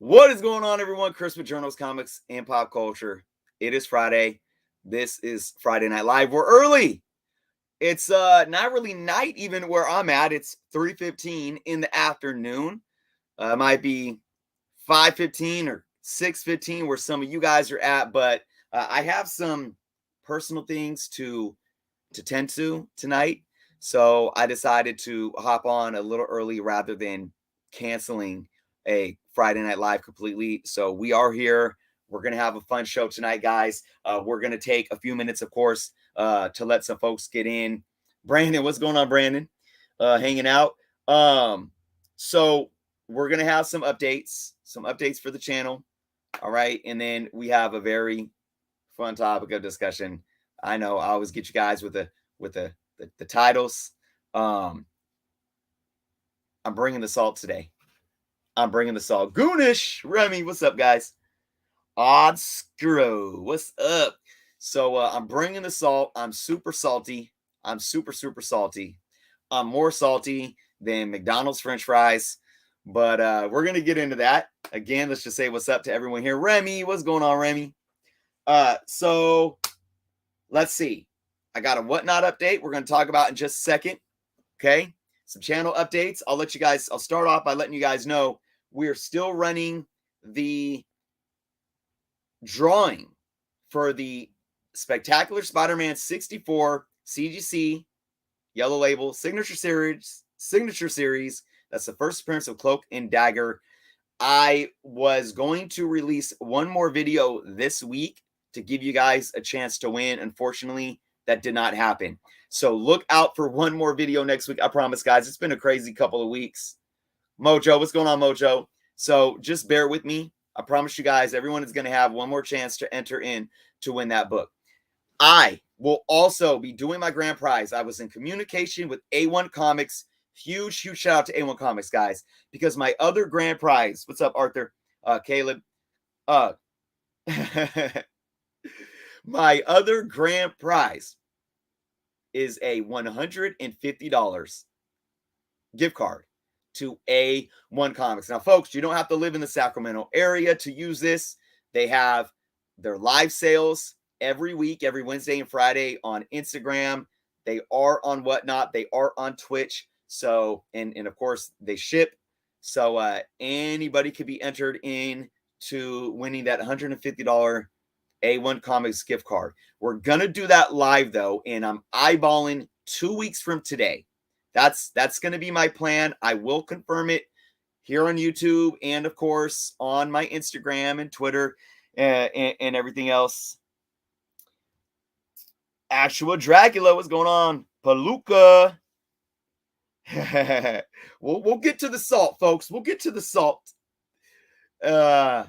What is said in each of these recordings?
What is going on, everyone? Chris with Journals, Comics, and Pop Culture. It is Friday. This is Friday Night Live. We're early. It's not really night even where I'm at. It's 3:15 in the afternoon. It might be 5:15 or 6:15 where some of you guys are at, but I have some personal things to tend to tonight. So I decided to hop on a little early rather than canceling a Friday Night Live completely. So we are here. We're going to have a fun show tonight, guys. We're going to take a few minutes, of course, to let some folks get in. Brandon, what's going on, Brandon? Hanging out. So we're going to have some updates for the channel. All right. And then we have a very fun topic of discussion. I know I always get you guys with the titles. I'm bringing the salt today. I'm bringing the salt. Goonish, Remy, what's up, guys? Odd Screw, what's up? So I'm bringing the salt. I'm super salty. I'm super salty. I'm more salty than McDonald's French fries. But we're gonna get into that. Again, let's just say what's up to everyone here. Remy, what's going on, Remy? So let's see. I got a whatnot update we're going to talk about in just a second. Okay. Some channel updates. I'll start off by letting you guys know we're still running the drawing for the Spectacular Spider-Man 64 CGC Yellow Label Signature Series. That's the first appearance of Cloak and Dagger. I was going to release one more video this week to give you guys a chance to win. Unfortunately, that did not happen. So look out for one more video next week. I promise, guys. It's been a crazy couple of weeks. Mojo, what's going on, Mojo? So just bear with me. I promise you guys, everyone is going to have one more chance to enter in to win that book. I will also be doing my grand prize. I was in communication with A1 Comics. Huge shout out to A1 Comics, guys, because my other grand prize, what's up, Arthur? Caleb? My other grand prize is a $150 gift card to A1 Comics. Now, folks, you don't have to live in the Sacramento area to use this. They have their live sales every week, every Wednesday and Friday on Instagram. They are on Whatnot. They are on Twitch. So, and of course, they ship. So anybody could be entered in to winning that $150 A1 Comics gift card. We're going to do that live, though, and I'm eyeballing 2 weeks from today. That's going to be my plan. I will confirm it here on YouTube and, of course, on my Instagram and Twitter and everything else. Actual Dracula, what's going on? Palooka. We'll get to the salt, folks. We'll get to the salt. A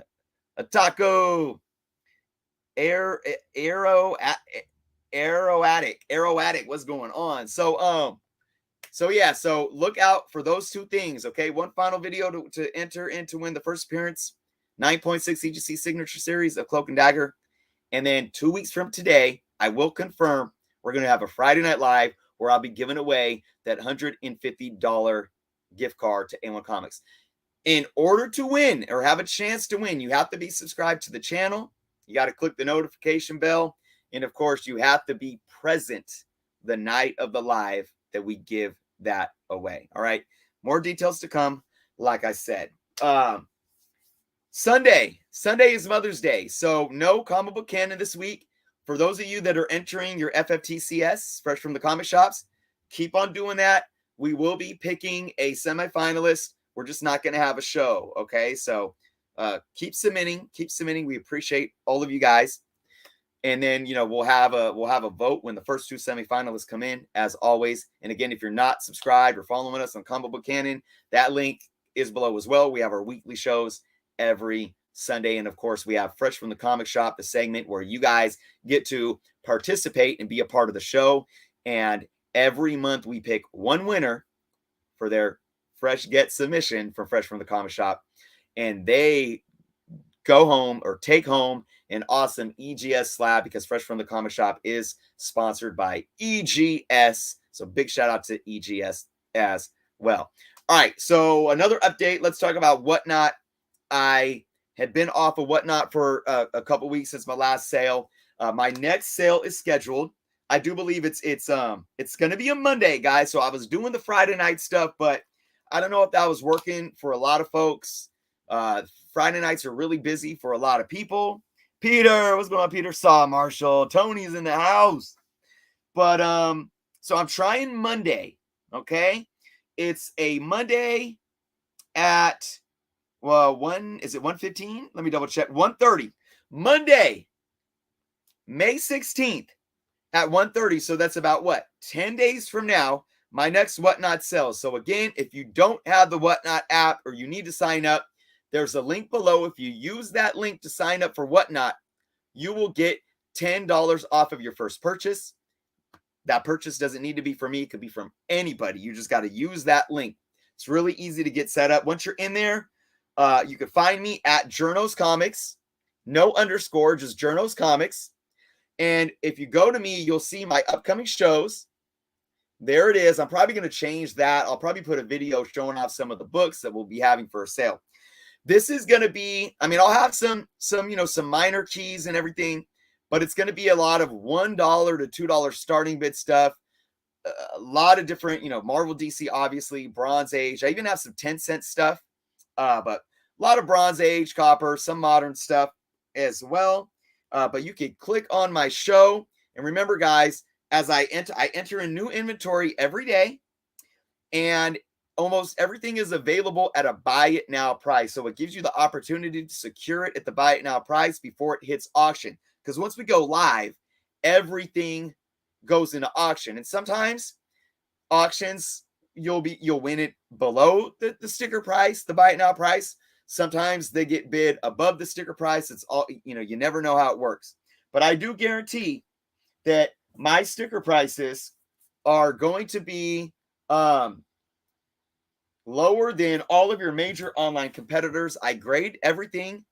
taco. Arrow Addict, what's going on? So yeah, so look out for those two things. Okay, one final video to enter in to win the first appearance 9.6 CGC Signature Series of Cloak and Dagger, and then 2 weeks from today I will confirm we're going to have a Friday Night Live where I'll be giving away that $150 gift card to A1 Comics. In order to win or have a chance to win, you have to be subscribed to the channel. You got to click the notification bell. And of course, you have to be present the night of the live that we give that away. All right. More details to come. Like I said, Sunday is Mother's Day. So no comic book canon this week. For those of you that are entering your FFTCS, fresh from the comic shops, keep on doing that. We will be picking a semifinalist. We're just not going to have a show. Okay. So keep submitting. We appreciate all of you guys. And then, we'll have a vote when the first two semifinalists come in, as always. And again, if you're not subscribed or following us on Comic Book Canon, that link is below as well. We have our weekly shows every Sunday. And of course, we have Fresh from the Comic Shop, the segment where you guys get to participate and be a part of the show. And every month we pick one winner for their Fresh Get submission from Fresh from the Comic Shop. And they go home or take home an awesome EGS slab, because Fresh from the Comic Shop is sponsored by EGS. So big shout out to EGS as well. All right. So another update. Let's talk about Whatnot I had been off of Whatnot for a couple weeks since my last sale. My next sale is scheduled. I do believe it's going to be a Monday, guys. So I was doing the Friday night stuff, but I don't know if that was working for a lot of folks. Friday nights are really busy for a lot of people. Peter, what's going on, Peter? Saw Marshall. Tony's in the house. But so I'm trying Monday. Okay, it's a Monday at is it 1:15? Let me double check. 1:30. Monday, May 16th at 1:30. So that's about what? 10 days from now, my next Whatnot sells. So again, if you don't have the Whatnot app or you need to sign up, there's a link below. If you use that link to sign up for Whatnot, you will get $10 off of your first purchase. That purchase doesn't need to be from me. It could be from anybody. You just got to use that link. It's really easy to get set up. Once you're in there, you can find me at Journos Comics. No underscore, just Journos Comics. And if you go to me, you'll see my upcoming shows. There it is. I'm probably going to change that. I'll probably put a video showing off some of the books that we'll be having for a sale. This is going to be, I mean, I'll have some minor keys and everything, but it's going to be a lot of $1 to $2 starting bid stuff. A lot of different, Marvel, DC, obviously, Bronze Age. I even have some 10-cent stuff, but a lot of Bronze Age, Copper, some modern stuff as well. But you can click on my show. And remember, guys, as I enter a new inventory every day, and almost everything is available at a buy it now price. So it gives you the opportunity to secure it at the buy it now price before it hits auction. Because once we go live, everything goes into auction. And sometimes auctions, you'll win it below the sticker price, the buy it now price. Sometimes they get bid above the sticker price. It's all, you never know how it works. But I do guarantee that my sticker prices are going to be lower than all of your major online competitors. I grade everything.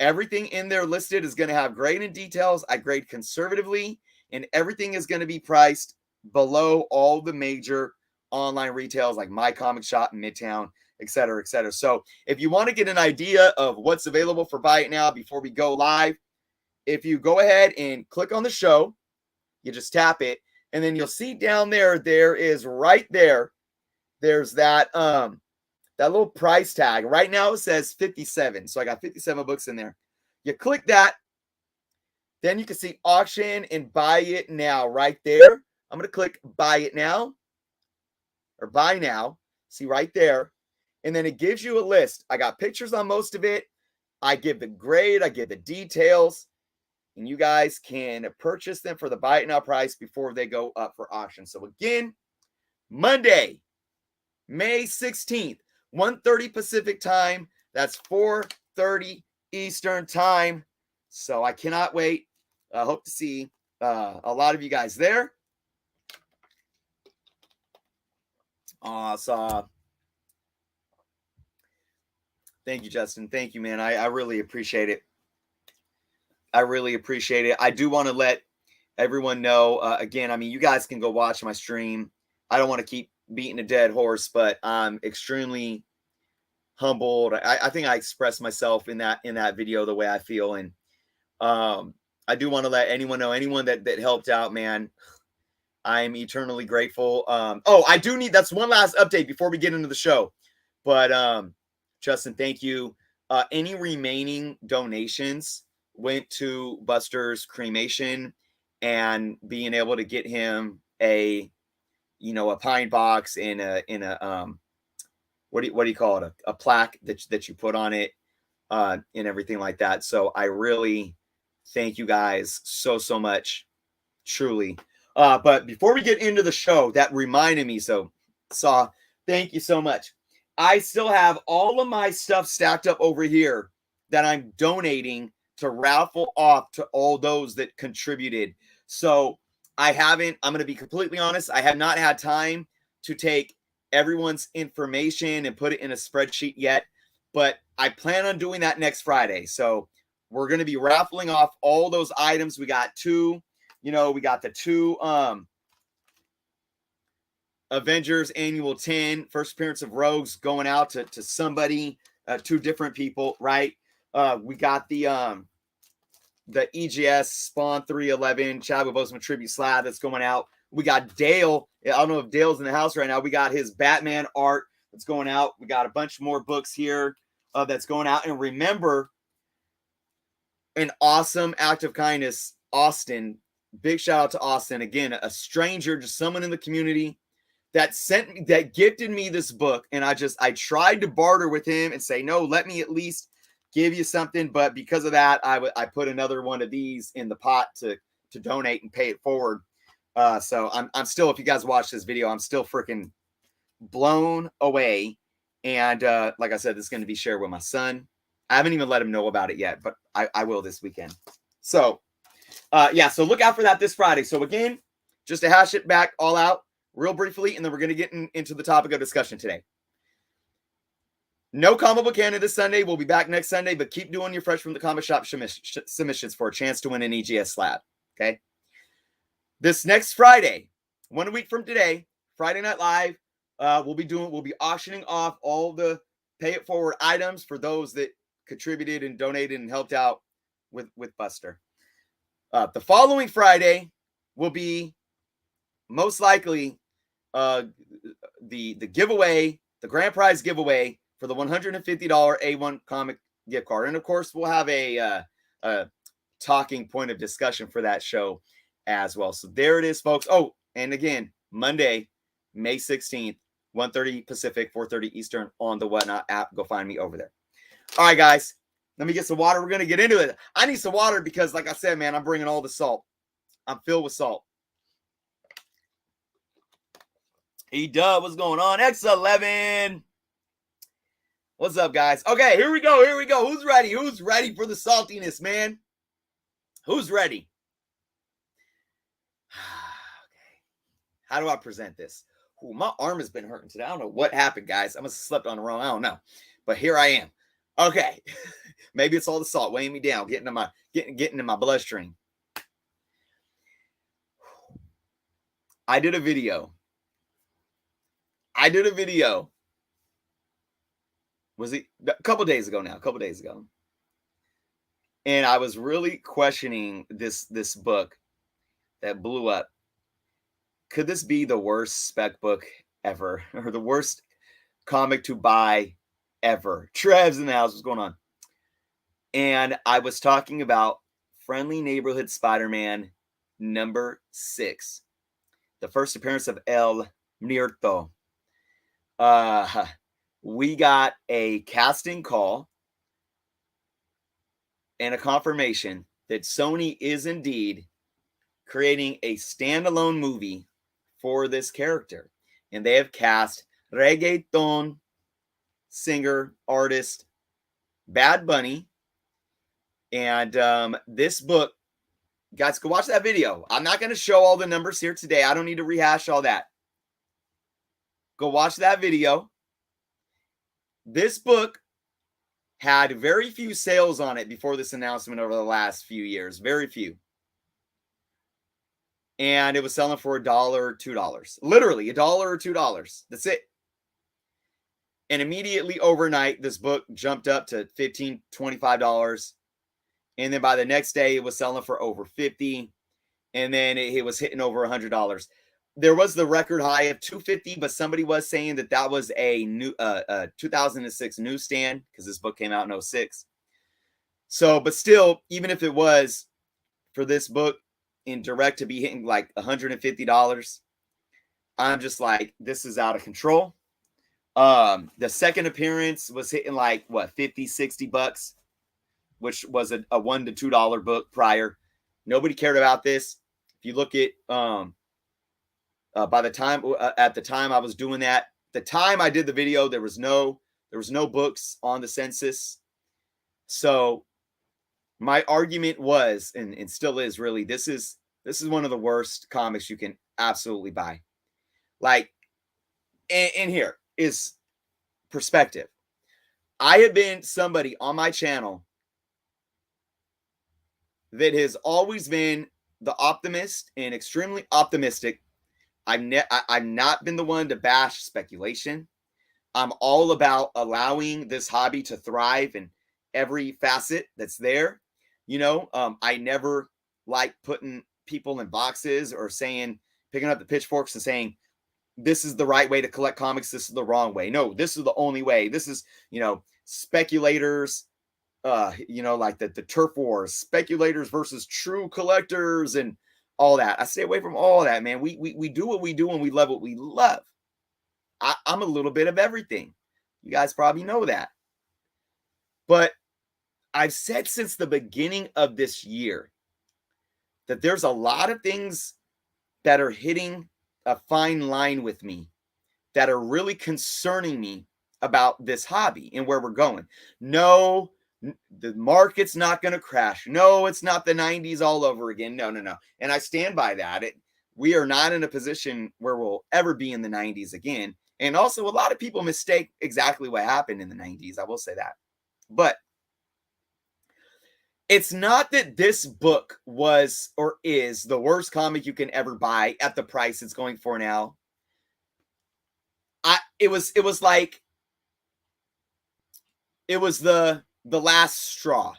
Everything in there listed is going to have grade and details. I grade conservatively, and everything is going to be priced below all the major online retails like My Comic Shop, Midtown, et cetera, et cetera. So if you want to get an idea of what's available for Buy It Now before we go live, if you go ahead and click on the show, you just tap it, and then you'll see down there, there's that little price tag. Right now it says 57. So I got 57 books in there. You click that, then you can see auction and buy it now right there. I'm going to click buy it now or buy now. See right there. And then it gives you a list. I got pictures on most of it. I give the grade, I give the details, and you guys can purchase them for the buy it now price before they go up for auction. So again, Monday, May 16th, 1:30 Pacific time. That's 4:30 Eastern time. So I cannot wait. I hope to see a lot of you guys there. Awesome. Thank you, Justin. Thank you, man. I really appreciate it. I really appreciate it. I do want to let everyone know, again, I mean, you guys can go watch my stream. I don't want to keep beating a dead horse, but I'm extremely humbled. I think I expressed myself in that video the way I feel. And I do want to let anyone know, anyone that helped out, man, I'm eternally grateful. I do need, that's one last update before we get into the show. But Justin, thank you. Any remaining donations went to Buster's cremation and being able to get him a pine box in a what do you call it? A plaque that you put on it, and everything like that. So I really thank you guys so much, truly. But before we get into the show, that reminded me. So thank you so much. I still have all of my stuff stacked up over here that I'm donating to raffle off to all those that contributed. So I'm going to be completely honest, I have not had time to take everyone's information and put it in a spreadsheet yet, but I plan on doing that next Friday. So we're going to be raffling off all those items. We got the two Avengers Annual 10 first appearance of Rogues going out to somebody. two different people, right? We got the EGS Spawn 311 Chadwick Boseman tribute slab that's going out. We got Dale. I don't know if Dale's in the house right now. We got his Batman art that's going out. We got a bunch more books here that's going out. And remember, an awesome act of kindness, Austin. Big shout out to Austin. Again, a stranger, just someone in the community that gifted me this book. And I tried to barter with him and say, no, let me at least give you something. But because of that, I put another one of these in the pot to donate and pay it forward. So I'm still, if you guys watch this video, I'm still freaking blown away. And like I said, this is going to be shared with my son. I haven't even let him know about it yet, but I will this weekend. So so look out for that this Friday. So again, just to hash it back all out real briefly, and then we're going to get into the topic of discussion today. No comic book canon this Sunday. We'll be back next Sunday, but keep doing your Fresh from the Comic Shop submissions for a chance to win an EGS slab. Okay. This next Friday, 1 week from today, Friday Night Live, we'll be auctioning off all the pay it forward items for those that contributed and donated and helped out with Buster. The following Friday will be most likely the giveaway, the grand prize giveaway for the $150 A1 comic gift card. And of course, we'll have a talking point of discussion for that show as well. So there it is, folks. Oh, and again, Monday, May 16th, 1:30 Pacific, 4:30 Eastern on the Whatnot app. Go find me over there. All right, guys, let me get some water. We're going to get into it. I need some water because, like I said, man, I'm bringing all the salt. I'm filled with salt. E-Dub, what's going on? X11. What's up, guys? Okay, here we go. Who's ready? Who's ready for the saltiness, man? Who's ready? Okay. How do I present this? Ooh, my arm has been hurting today. I don't know what happened, guys. I must have slept on the wrong. I don't know. But here I am. Okay. Maybe it's all the salt weighing me down, getting in my bloodstream. I did a video. Was it a couple days ago now? And I was really questioning this book that blew up. Could this be the worst spec book ever, or the worst comic to buy ever? Trev's in the house. What's going on? And I was talking about Friendly Neighborhood Spider-Man number 6, the first appearance of El Muerto. We got a casting call and a confirmation that Sony is indeed creating a standalone movie for this character. And they have cast reggaeton singer, artist, Bad Bunny. And this book, guys, go watch that video. I'm not going to show all the numbers here today. I don't need to rehash all that. Go watch that video. This book had very few sales on it before this announcement over the last few years. Very few. And it was selling for $1 or $2. Literally $1 or $2. That's it. And immediately overnight, this book jumped up to $15, $25. And then by the next day, it was selling for over $50. And then it was hitting over $100. There was the record high of $250, but somebody was saying that was a new 2006 newsstand because this book came out in 2006. So, but still, even if it was for this book in direct to be hitting like $150, I'm just like, this is out of control. The second appearance was hitting like what, $50, $60, which was a $1 to $2 book prior. Nobody cared about this. If you look at by the time at the time I was doing that, the time I did the video, there was no books on the census. So my argument was, and still is, really, this is one of the worst comics you can absolutely buy. Like, and here is perspective. I have been somebody on my channel that has always been the optimist and extremely optimistic. I've not been the one to bash speculation. I'm all about allowing this hobby to thrive in every facet that's there. I never like putting people in boxes or picking up the pitchforks and saying, this is the right way to collect comics. This is the wrong way. No, this is the only way. This is, speculators, like the turf wars, speculators versus true collectors and all that. I stay away from all that, man. We do what we do and we love what we love. I'm a little bit of everything. You guys probably know that. But I've said since the beginning of this year that there's a lot of things that are hitting a fine line with me that are really concerning me about this hobby and where we're going. No, the market's not going to crash. No, it's not the 90s all over again. No. And I stand by that. We are not in a position where we'll ever be in the 90s again. And also, a lot of people mistake exactly what happened in the 90s. I will say that. But it's not that this book was or is the worst comic you can ever buy at the price it's going for now. It was the last straw.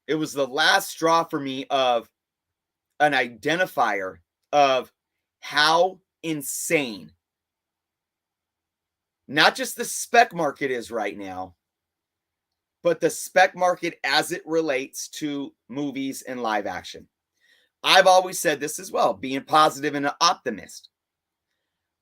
It was the last straw for me of an identifier of how insane not just the spec market is right now, but the spec market as it relates to movies and live action. I've always said this as well, being positive and an optimist.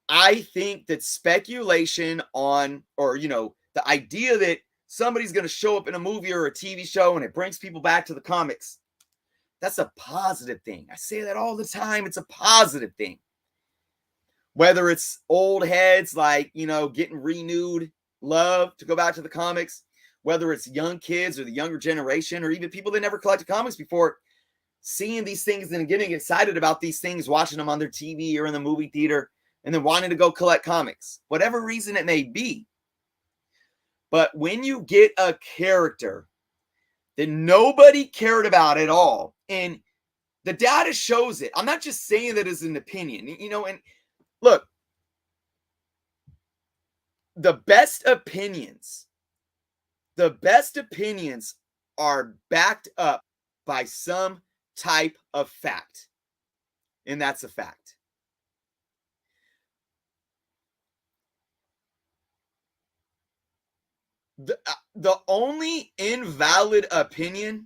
I think that speculation on, or, the idea that somebody's going to show up in a movie or a TV show and it brings people back to the comics, that's a positive thing. I say that all the time. It's a positive thing. Whether it's old heads like, getting renewed love to go back to the comics, whether it's young kids or the younger generation, or even people that never collected comics before, seeing these things and getting excited about these things, watching them on their TV or in the movie theater, and then wanting to go collect comics, whatever reason it may be. But when you get a character that nobody cared about at all, and the data shows it, I'm not just saying that as an opinion, and look, the best opinions are backed up by some type of fact. And that's a fact. The only invalid opinion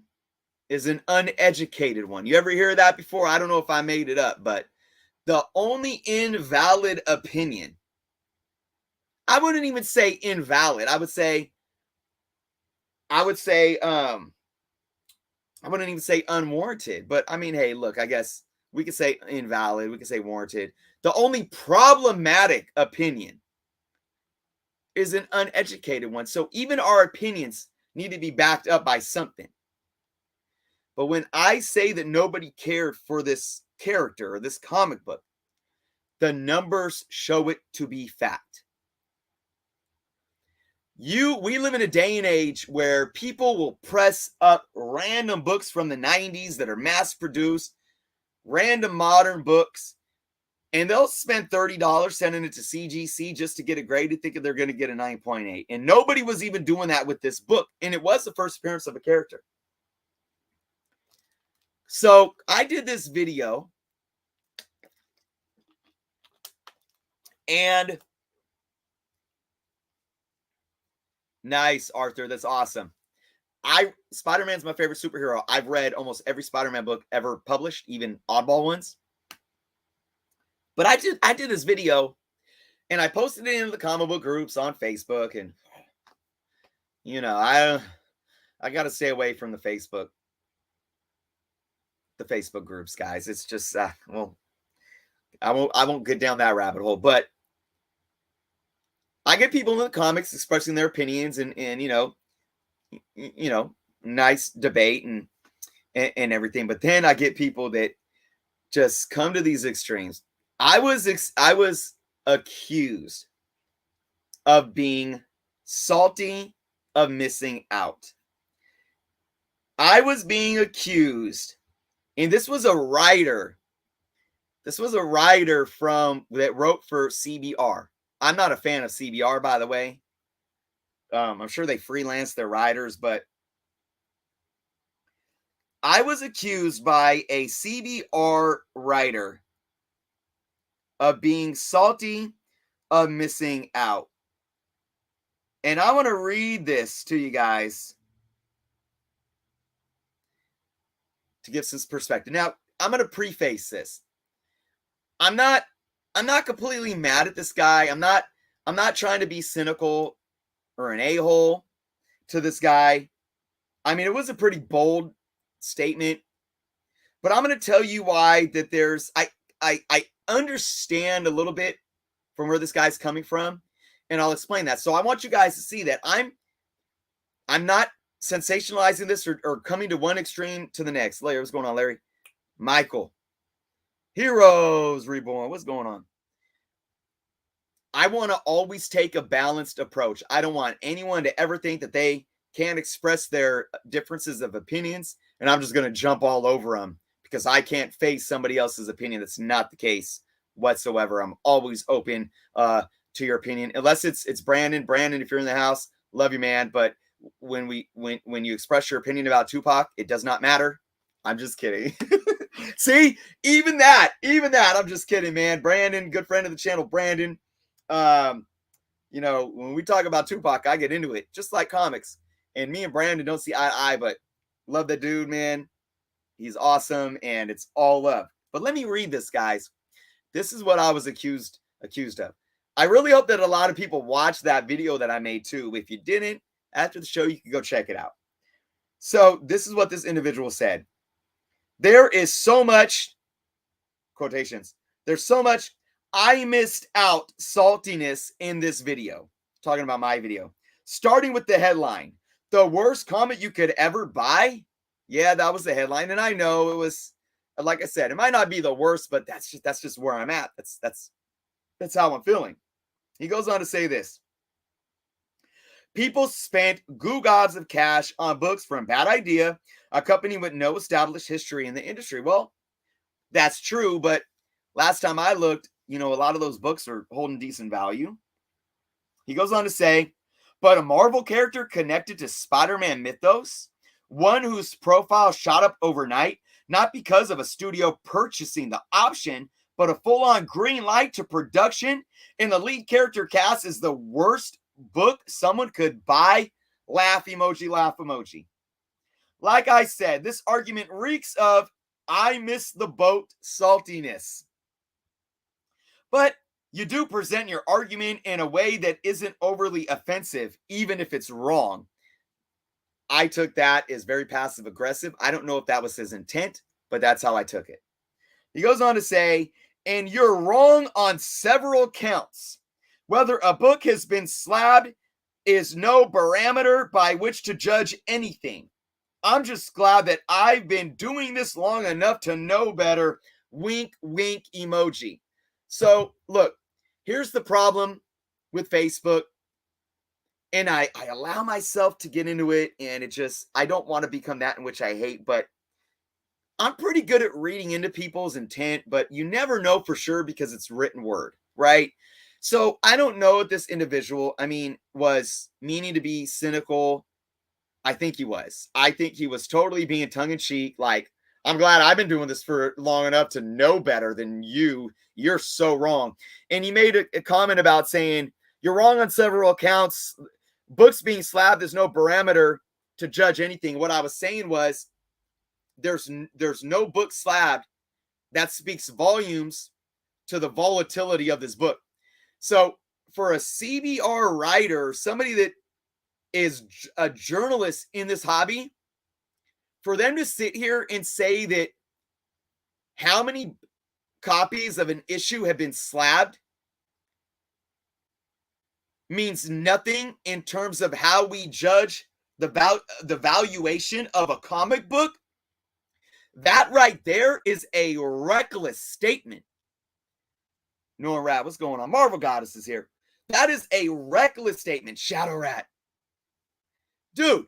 is an uneducated one. You ever hear that before? I don't know if I made it up, but the only invalid opinion, I wouldn't even say invalid. I wouldn't even say unwarranted, but I mean, hey, look, I guess we could say invalid. We could say warranted. The only problematic opinion is an uneducated one. So even our opinions need to be backed up by something. But when I say that nobody cared for this character or this comic book, the numbers show it to be fact. We live in a day and age where people will press up random books from the 90s that are mass produced, random modern books, and they'll spend $30 sending it to CGC just to get a grade and thinking they're going to get a 9.8. And nobody was even doing that with this book. And it was the first appearance of a character. So I did this video, and nice, Arthur. That's awesome. Spider-Man's my favorite superhero. I've read almost every Spider-Man book ever published, even oddball ones. But I did this video, and I posted it into the comic book groups on Facebook, and I got to stay away from the Facebook groups, guys. It's just well, I won't get down that rabbit hole, but I get people in the comics expressing their opinions and nice debate and everything. But then I get people that just come to these extremes. I was accused of being salty, of missing out. I was being accused, and this was a writer. This was a writer that wrote for CBR. I'm not a fan of CBR, by the way. I'm sure they freelance their writers, but I was accused by a CBR writer of being salty, of missing out. And I want to read this to you guys to give some perspective. Now, I'm going to preface this. I'm not completely mad at this guy. I'm not trying to be cynical or an a-hole to this guy. I mean, it was a pretty bold statement, but I'm going to tell you why that there's I understand a little bit from where this guy's coming from, and I'll explain that. So I want you guys to see that I'm not sensationalizing this or coming to one extreme to the next. Larry, what's going on, Larry? Michael. Heroes Reborn. What's going on? I want to always take a balanced approach. I don't want anyone to ever think that they can't express their differences of opinions, and I'm just going to jump all over them because I can't face somebody else's opinion. That's not the case whatsoever. I'm always open to your opinion, unless it's Brandon. Brandon, if you're in the house, love you, man. But when you express your opinion about Tupac, it does not matter. I'm just kidding. See, even that, I'm just kidding, man. Brandon, good friend of the channel, Brandon. You know, when we talk about Tupac, I get into it, just like comics. And me and Brandon don't see eye to eye, but love the dude, man. He's awesome, and it's all love. But let me read this, guys. This is what I was accused of. I really hope that a lot of people watched that video that I made too. If you didn't, after the show, you can go check it out. So this is what this individual said. There is so much, quotations, there's so much I missed out saltiness in this video. Talking about my video. Starting with the headline. The worst comic you could ever buy? Yeah, that was the headline. And I know it was, like I said, it might not be the worst, but that's just where I'm at. That's how I'm feeling. He goes on to say this. People spent goo gods of cash on books from Bad Idea, a company with no established history in the industry. Well, that's true, but last time I looked, you know, a lot of those books are holding decent value. He goes on to say, but a Marvel character connected to Spider-Man mythos, one whose profile shot up overnight, not because of a studio purchasing the option, but a full-on green light to production, and the lead character cast is the worst book someone could buy. Laugh emoji, laugh emoji. Like I said, this argument reeks of I miss the boat saltiness. But you do present your argument in a way that isn't overly offensive, even if it's wrong. I took that as very passive aggressive. I don't know if that was his intent, but that's how I took it. He goes on to say, and you're wrong on several counts. Whether a book has been slabbed is no barometer by which to judge anything. I'm just glad that I've been doing this long enough to know better. Wink, wink emoji. So, look, here's the problem with Facebook. And I allow myself to get into it, and I don't want to become that in which I hate, but I'm pretty good at reading into people's intent, but you never know for sure because it's written word, right? So I don't know if this individual, was meaning to be cynical. I think he was. I think he was totally being tongue-in-cheek, like, I'm glad I've been doing this for long enough to know better than you. You're so wrong. And he made a comment about saying, you're wrong on several accounts. Books being slabbed is no barometer to judge anything. What I was saying was, there's no book slabbed that speaks volumes to the volatility of this book. So for a CBR writer, somebody that is a journalist in this hobby, for them to sit here and say that how many copies of an issue have been slabbed means nothing in terms of how we judge the valuation of a comic book. That right there is a reckless statement. Noah Rat, what's going on? Marvel Goddess is here. That is a reckless statement, Shadow Rat. Dude,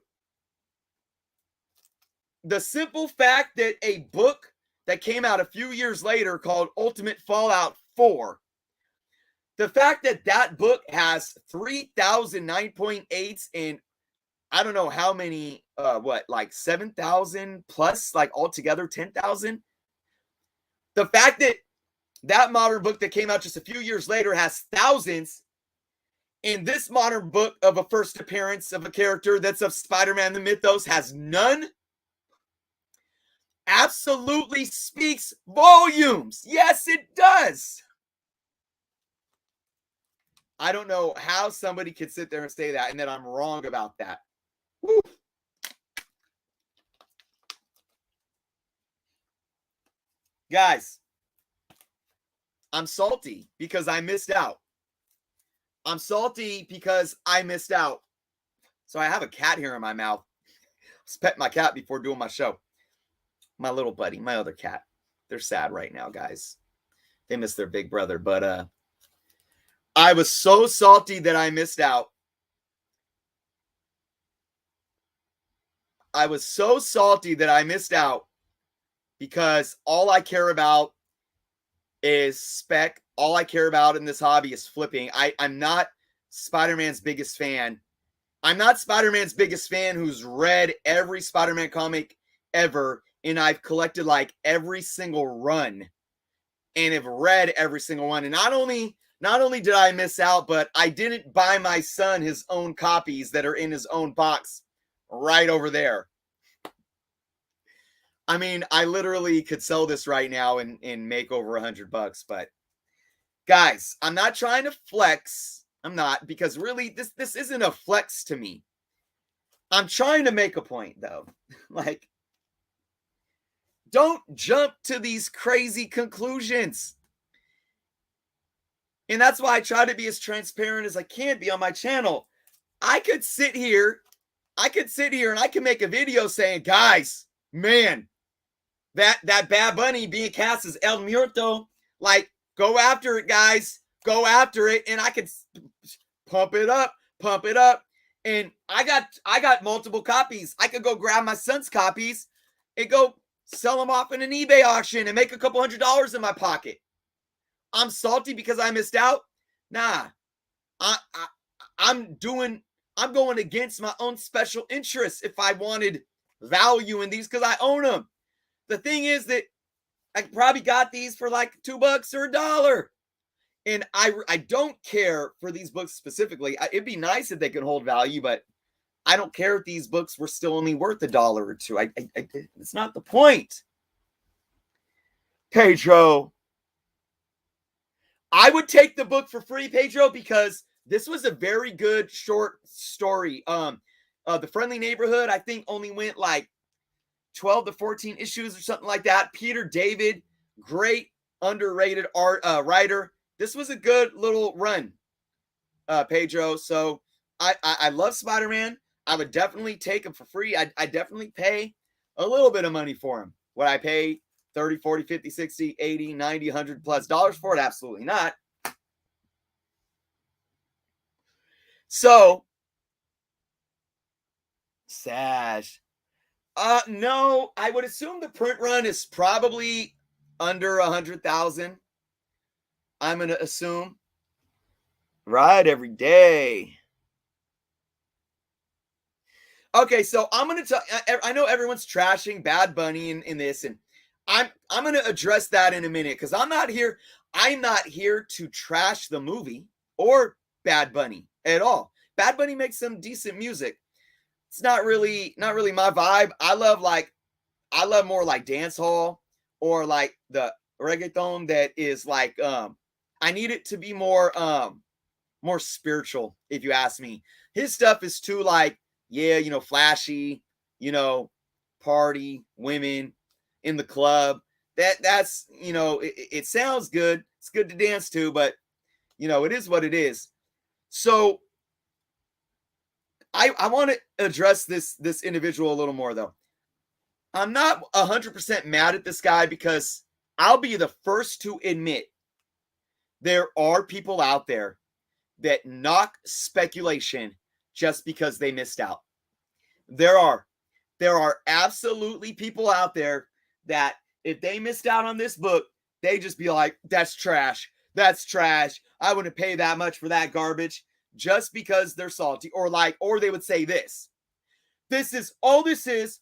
the simple fact that a book that came out a few years later called Ultimate Fallout 4 The fact that that book has 3,000 9.8s and I don't know how many, like 7,000 plus, like altogether 10,000. The fact that that modern book that came out just a few years later has thousands, and this modern book of a first appearance of a character that's of Spider-Man the Mythos has none, absolutely speaks volumes. Yes, it does. I don't know how somebody could sit there and say that and that I'm wrong about that. Woo. Guys, I'm salty because I missed out. I'm salty because I missed out. So I have a cat here in my mouth. Let's pet my cat before doing my show. My little buddy, my other cat. They're sad right now, guys. They miss their big brother. But I was so salty that I missed out. I was so salty that I missed out because all I care about is spec. All I care about in this hobby is flipping. I'm not Spider-Man's biggest fan. I'm not Spider-Man's biggest fan who's read every Spider-Man comic ever, and I've collected like every single run and have read every single one. And not only did I miss out, but I didn't buy my son his own copies that are in his own box right over there. I mean, I literally could sell this right now and make over $100, but guys, I'm not trying to flex. I'm not, because really this isn't a flex to me. I'm trying to make a point though. Like, don't jump to these crazy conclusions. And that's why I try to be as transparent as I can be on my channel. I could sit here and I can make a video saying, guys, man, that Bad Bunny being cast as El Muerto, like, go after it, guys. Go after it. And I could pump it up. And I got multiple copies. I could go grab my son's copies and go sell them off in an eBay auction and make a couple $100 in my pocket. I'm salty because I missed out. Nah, I'm going against my own special interests if I wanted value in these because I own them. The thing is that I probably got these for like $2 or $1. And I don't care for these books specifically. It'd be nice if they could hold value, but I don't care if these books were still only worth $1 or $2. It's not the point. Pedro, I would take the book for free, Pedro, because this was a very good short story. The Friendly Neighborhood, I think, only went like 12 to 14 issues or something like that. Peter David, great underrated writer. This was a good little run, Pedro. So I love Spider-Man. I would definitely take him for free. I definitely pay a little bit of money for him. Would I pay 30, 40, 50, 60, 80, 90, 100 plus dollars for it? Absolutely not. So, Sash. No, I would assume the print run is probably under 100,000. I'm going to assume. Right, every day. Okay, so I'm going to tell, I know everyone's trashing Bad Bunny in this, and I'm going to address that in a minute because I'm not here to trash the movie or Bad Bunny at all. Bad Bunny makes some decent music. It's not really my vibe. I love more like dance hall or like the reggaeton that is like I need it to be more spiritual, if you ask me. His stuff is too like, yeah, flashy, party, women in the club. That's it sounds good. It's good to dance to, but it is what it is. So I want to address this individual a little more though. I'm not 100% mad at this guy because I'll be the first to admit there are people out there that knock speculation just because they missed out. There are absolutely people out there that if they missed out on this book, they just be like, that's trash. That's trash. I wouldn't pay that much for that garbage, just because they're salty. Or they would say this. This is all this is.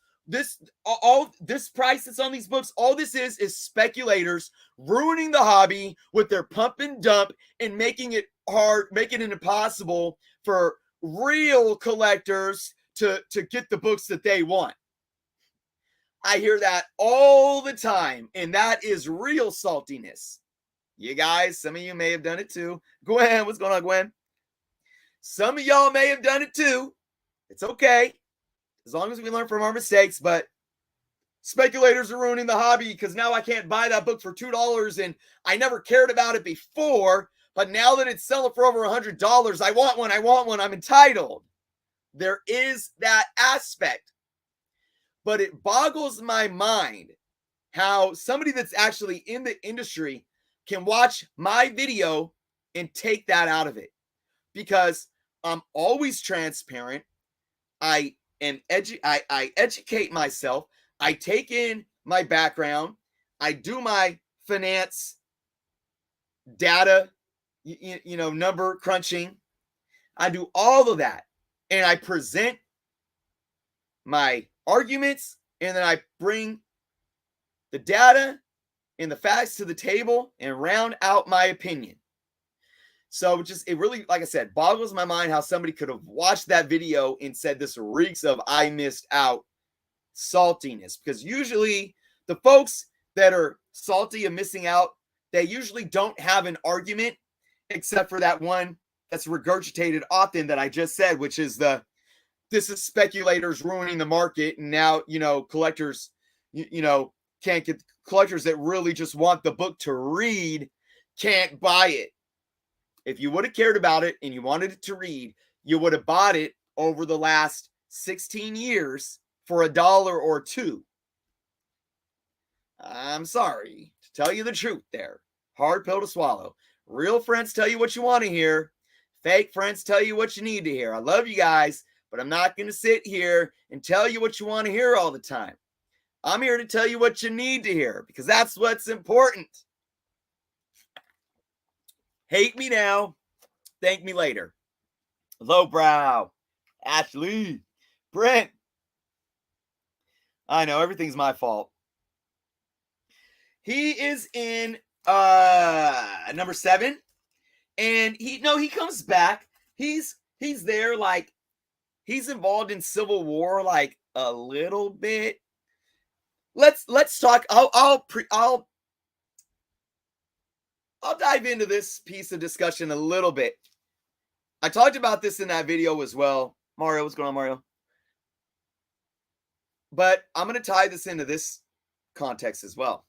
All this price that's on these books, all this is speculators ruining the hobby with their pump and dump and making it hard, making it impossible for real collectors to get the books that they want. I hear that all the time, and that is real saltiness. You guys, some of you may have done it too. Gwen, what's going on, Gwen? Some of y'all may have done it too. It's okay, as long as we learn from our mistakes. But speculators are ruining the hobby because now I can't buy that book for $2, and I never cared about it before. But now that it's selling for over $100, I want one. I'm entitled. There is that aspect. But it boggles my mind how somebody that's actually in the industry can watch my video and take that out of it, because I'm always transparent. I educate myself. I take in my background. I do my finance data, number crunching. I do all of that, and I present my arguments, and then I bring the data and the facts to the table and round out my opinion. So it really, like I said, boggles my mind how somebody could have watched that video and said this reeks of I missed out saltiness. Because usually the folks that are salty and missing out, they usually don't have an argument, except for that one that's regurgitated often that I just said, which is this is speculators ruining the market. And now, collectors, can't get, collectors that really just want the book to read can't buy it. If you would have cared about it and you wanted it to read, you would have bought it over the last 16 years for $1 or $2. I'm sorry to tell you the truth there. Hard pill to swallow. Real friends tell you what you want to hear. Fake friends tell you what you need to hear. I love you guys, but I'm not going to sit here and tell you what you want to hear all the time. I'm here to tell you what you need to hear, because that's what's important. Hate me now, thank me later. Lowbrow, Ashley, Brent. I know everything's my fault. He is in number 7, and he comes back. He's there, like he's involved in Civil War like a little bit. Let's talk. I'll dive into this piece of discussion a little bit. I talked about this in that video as well. Mario, what's going on, Mario? But I'm going to tie this into this context as well.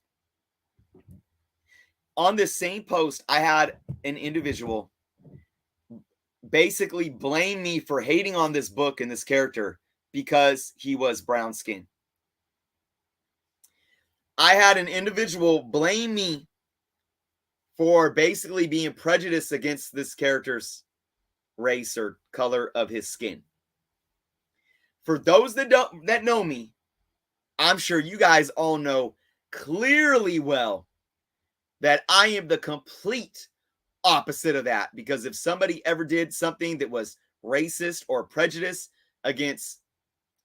On this same post, I had an individual basically blame me for hating on this book and this character because he was brown skinned. I had an individual blame me for basically being prejudiced against this character's race or color of his skin. For those that know me, I'm sure you guys all know clearly well that I am the complete opposite of that. Because if somebody ever did something that was racist or prejudiced against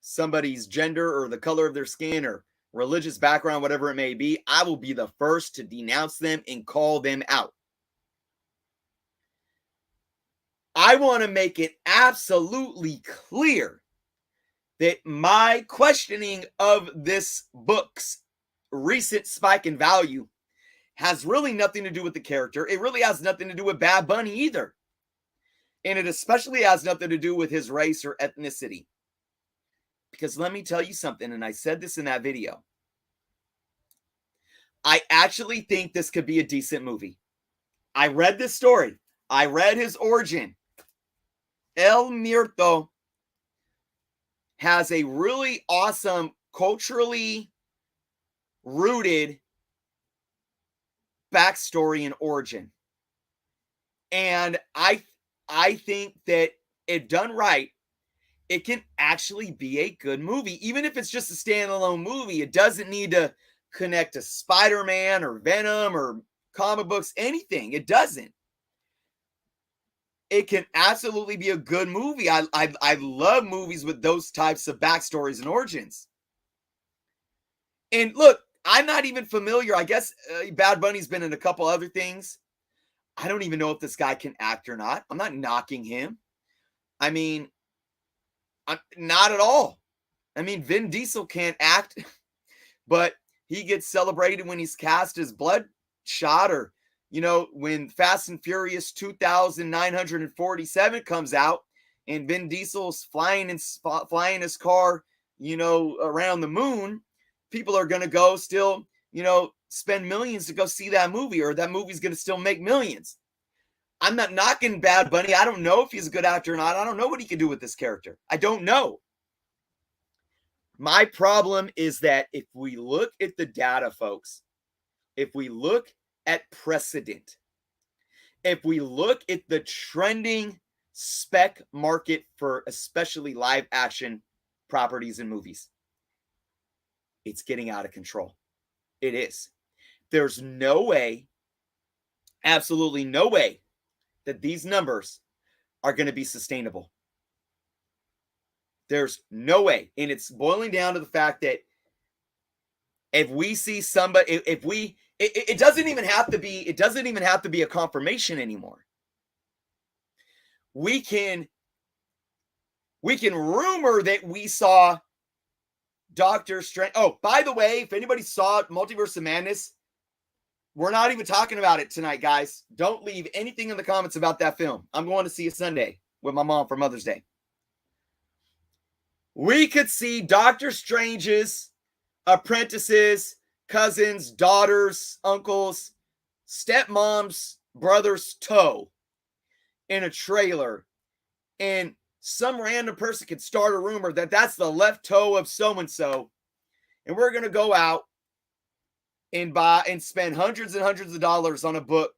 somebody's gender or the color of their skin or religious background, whatever it may be, I will be the first to denounce them and call them out. I want to make it absolutely clear that my questioning of this book's recent spike in value has really nothing to do with the character. It really has nothing to do with Bad Bunny either. And it especially has nothing to do with his race or ethnicity. Because let me tell you something, and I said this in that video. I actually think this could be a decent movie. I read this story. I read his origin. El Muerto has a really awesome, culturally rooted backstory and origin. And I think that if done right, it can actually be a good movie. Even if it's just a standalone movie, it doesn't need to connect to Spider-Man or Venom or comic books, anything. It doesn't. It can absolutely be a good movie. I love movies with those types of backstories and origins. And look, I'm not even familiar. I guess Bad Bunny's been in a couple other things. I don't even know if this guy can act or not. I'm not knocking him. I mean, I'm not at all. I mean, Vin Diesel can't act, but he gets celebrated when he's cast as Bloodshot, or, you know, when Fast and Furious 2947 comes out and Vin Diesel's flying his car, you know, around the moon. People are going to go still, you know, spend millions to go see that movie, or that movie's going to still make millions. I'm not knocking Bad Bunny. I don't know if he's a good actor or not. I don't know what he can do with this character. I don't know. My problem is that if we look at the data, folks, if we look at precedent, if we look at the trending spec market for especially live action properties and movies, it's getting out of control. It is. There's no way, absolutely no way, that these numbers are going to be sustainable. There's no way. And it's boiling down to the fact that if we see somebody, it doesn't even have to be a confirmation anymore. We can rumor that we saw Doctor Strange. Oh, by the way, if anybody saw Multiverse of Madness, we're not even talking about it tonight, guys. Don't leave anything in the comments about that film. I'm going to see it Sunday with my mom for Mother's Day. We could see Doctor Strange's apprentices, cousins, daughters, uncles, stepmoms, brother's toe in a trailer, and some random person could start a rumor that that's the left toe of so-and-so, and we're going to go out and buy and spend hundreds and hundreds of dollars on a book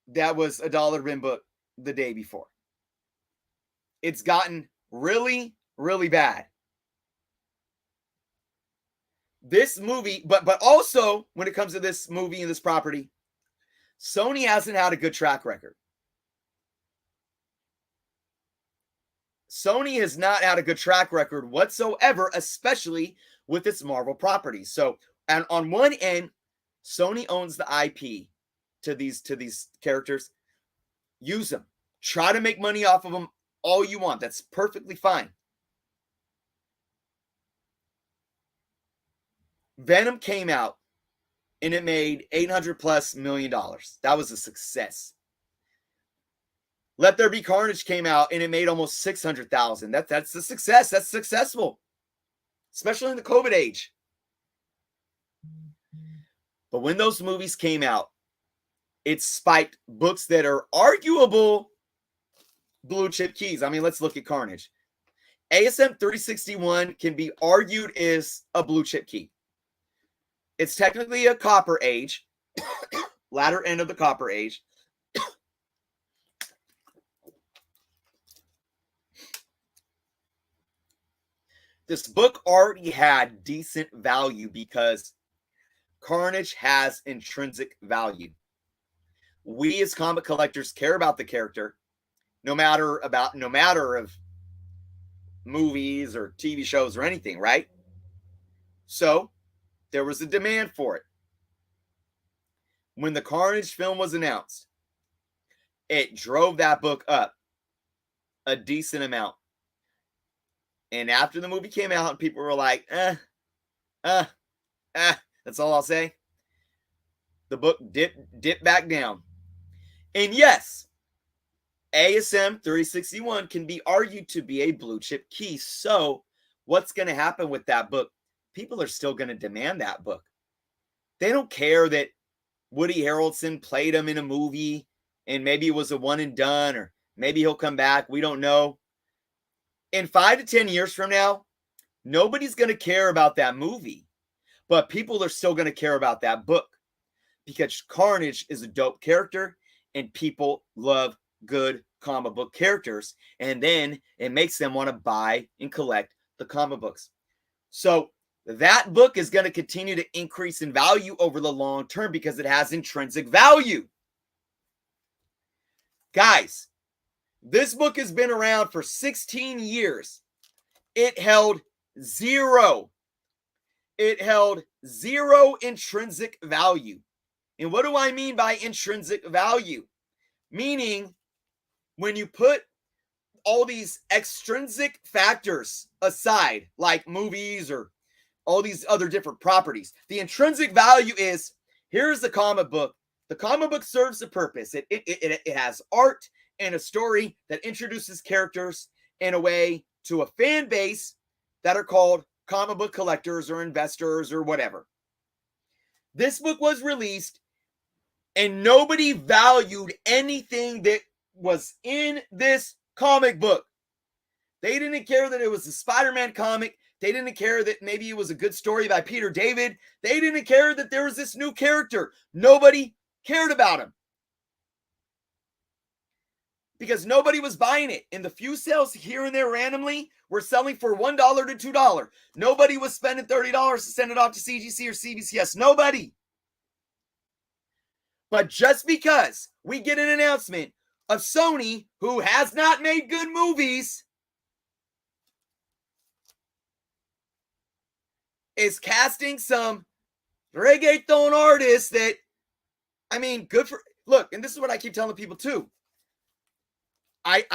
that was a $1 bin book the day before. It's gotten really, really bad. This movie, but also when it comes to this movie and this property, Sony hasn't had a good track record. Sony has not had a good track record whatsoever, especially with its Marvel properties. So, and on one end, Sony owns the IP to these characters. Use them. Try to make money off of them all you want. That's perfectly fine. Venom came out and it made $800+ million. That was a success. Let There Be Carnage came out and it made almost 600,000. That's a success. That's successful, especially in the COVID age. But when those movies came out, it spiked books that are arguable blue chip keys. I mean, let's look at Carnage. ASM 361 can be argued as a blue chip key. It's technically a copper age, latter end of the copper age. This book already had decent value because Carnage has intrinsic value. We as comic collectors care about the character, no matter of movies or TV shows or anything, right? So there was a demand for it. When the Carnage film was announced, it drove that book up a decent amount. And after the movie came out, people were like, that's all I'll say. The book dipped back down. And yes, ASM 361 can be argued to be a blue chip key. So what's going to happen with that book? People are still going to demand that book. They don't care that Woody Harrelson played him in a movie and maybe it was a one and done, or maybe he'll come back. We don't know. In 5 to 10 years from now, nobody's going to care about that movie, but people are still going to care about that book because Carnage is a dope character and people love good comic book characters. And then it makes them want to buy and collect the comic books. So that book is going to continue to increase in value over the long term because it has intrinsic value. Guys, this book has been around for 16 years. It held zero. It held zero intrinsic value. And what do I mean by intrinsic value? Meaning, when you put all these extrinsic factors aside, like movies or all these other different properties, the intrinsic value is, here's the comic book. The comic book serves a purpose. It has art and a story that introduces characters in a way to a fan base that are called comic book collectors or investors or whatever. This book was released and nobody valued anything that was in this comic book. They didn't care that it was a Spider-Man comic. They didn't care that maybe it was a good story by Peter David. They didn't care that there was this new character. Nobody cared about him because nobody was buying it. And the few sales here and there randomly were selling for $1 to $2. Nobody was spending $30 to send it off to CGC or CBCS. Nobody. But just because we get an announcement of Sony, who has not made good movies, is casting some reggaeton artists that, I mean, good for, look, and this is what I keep telling people too. I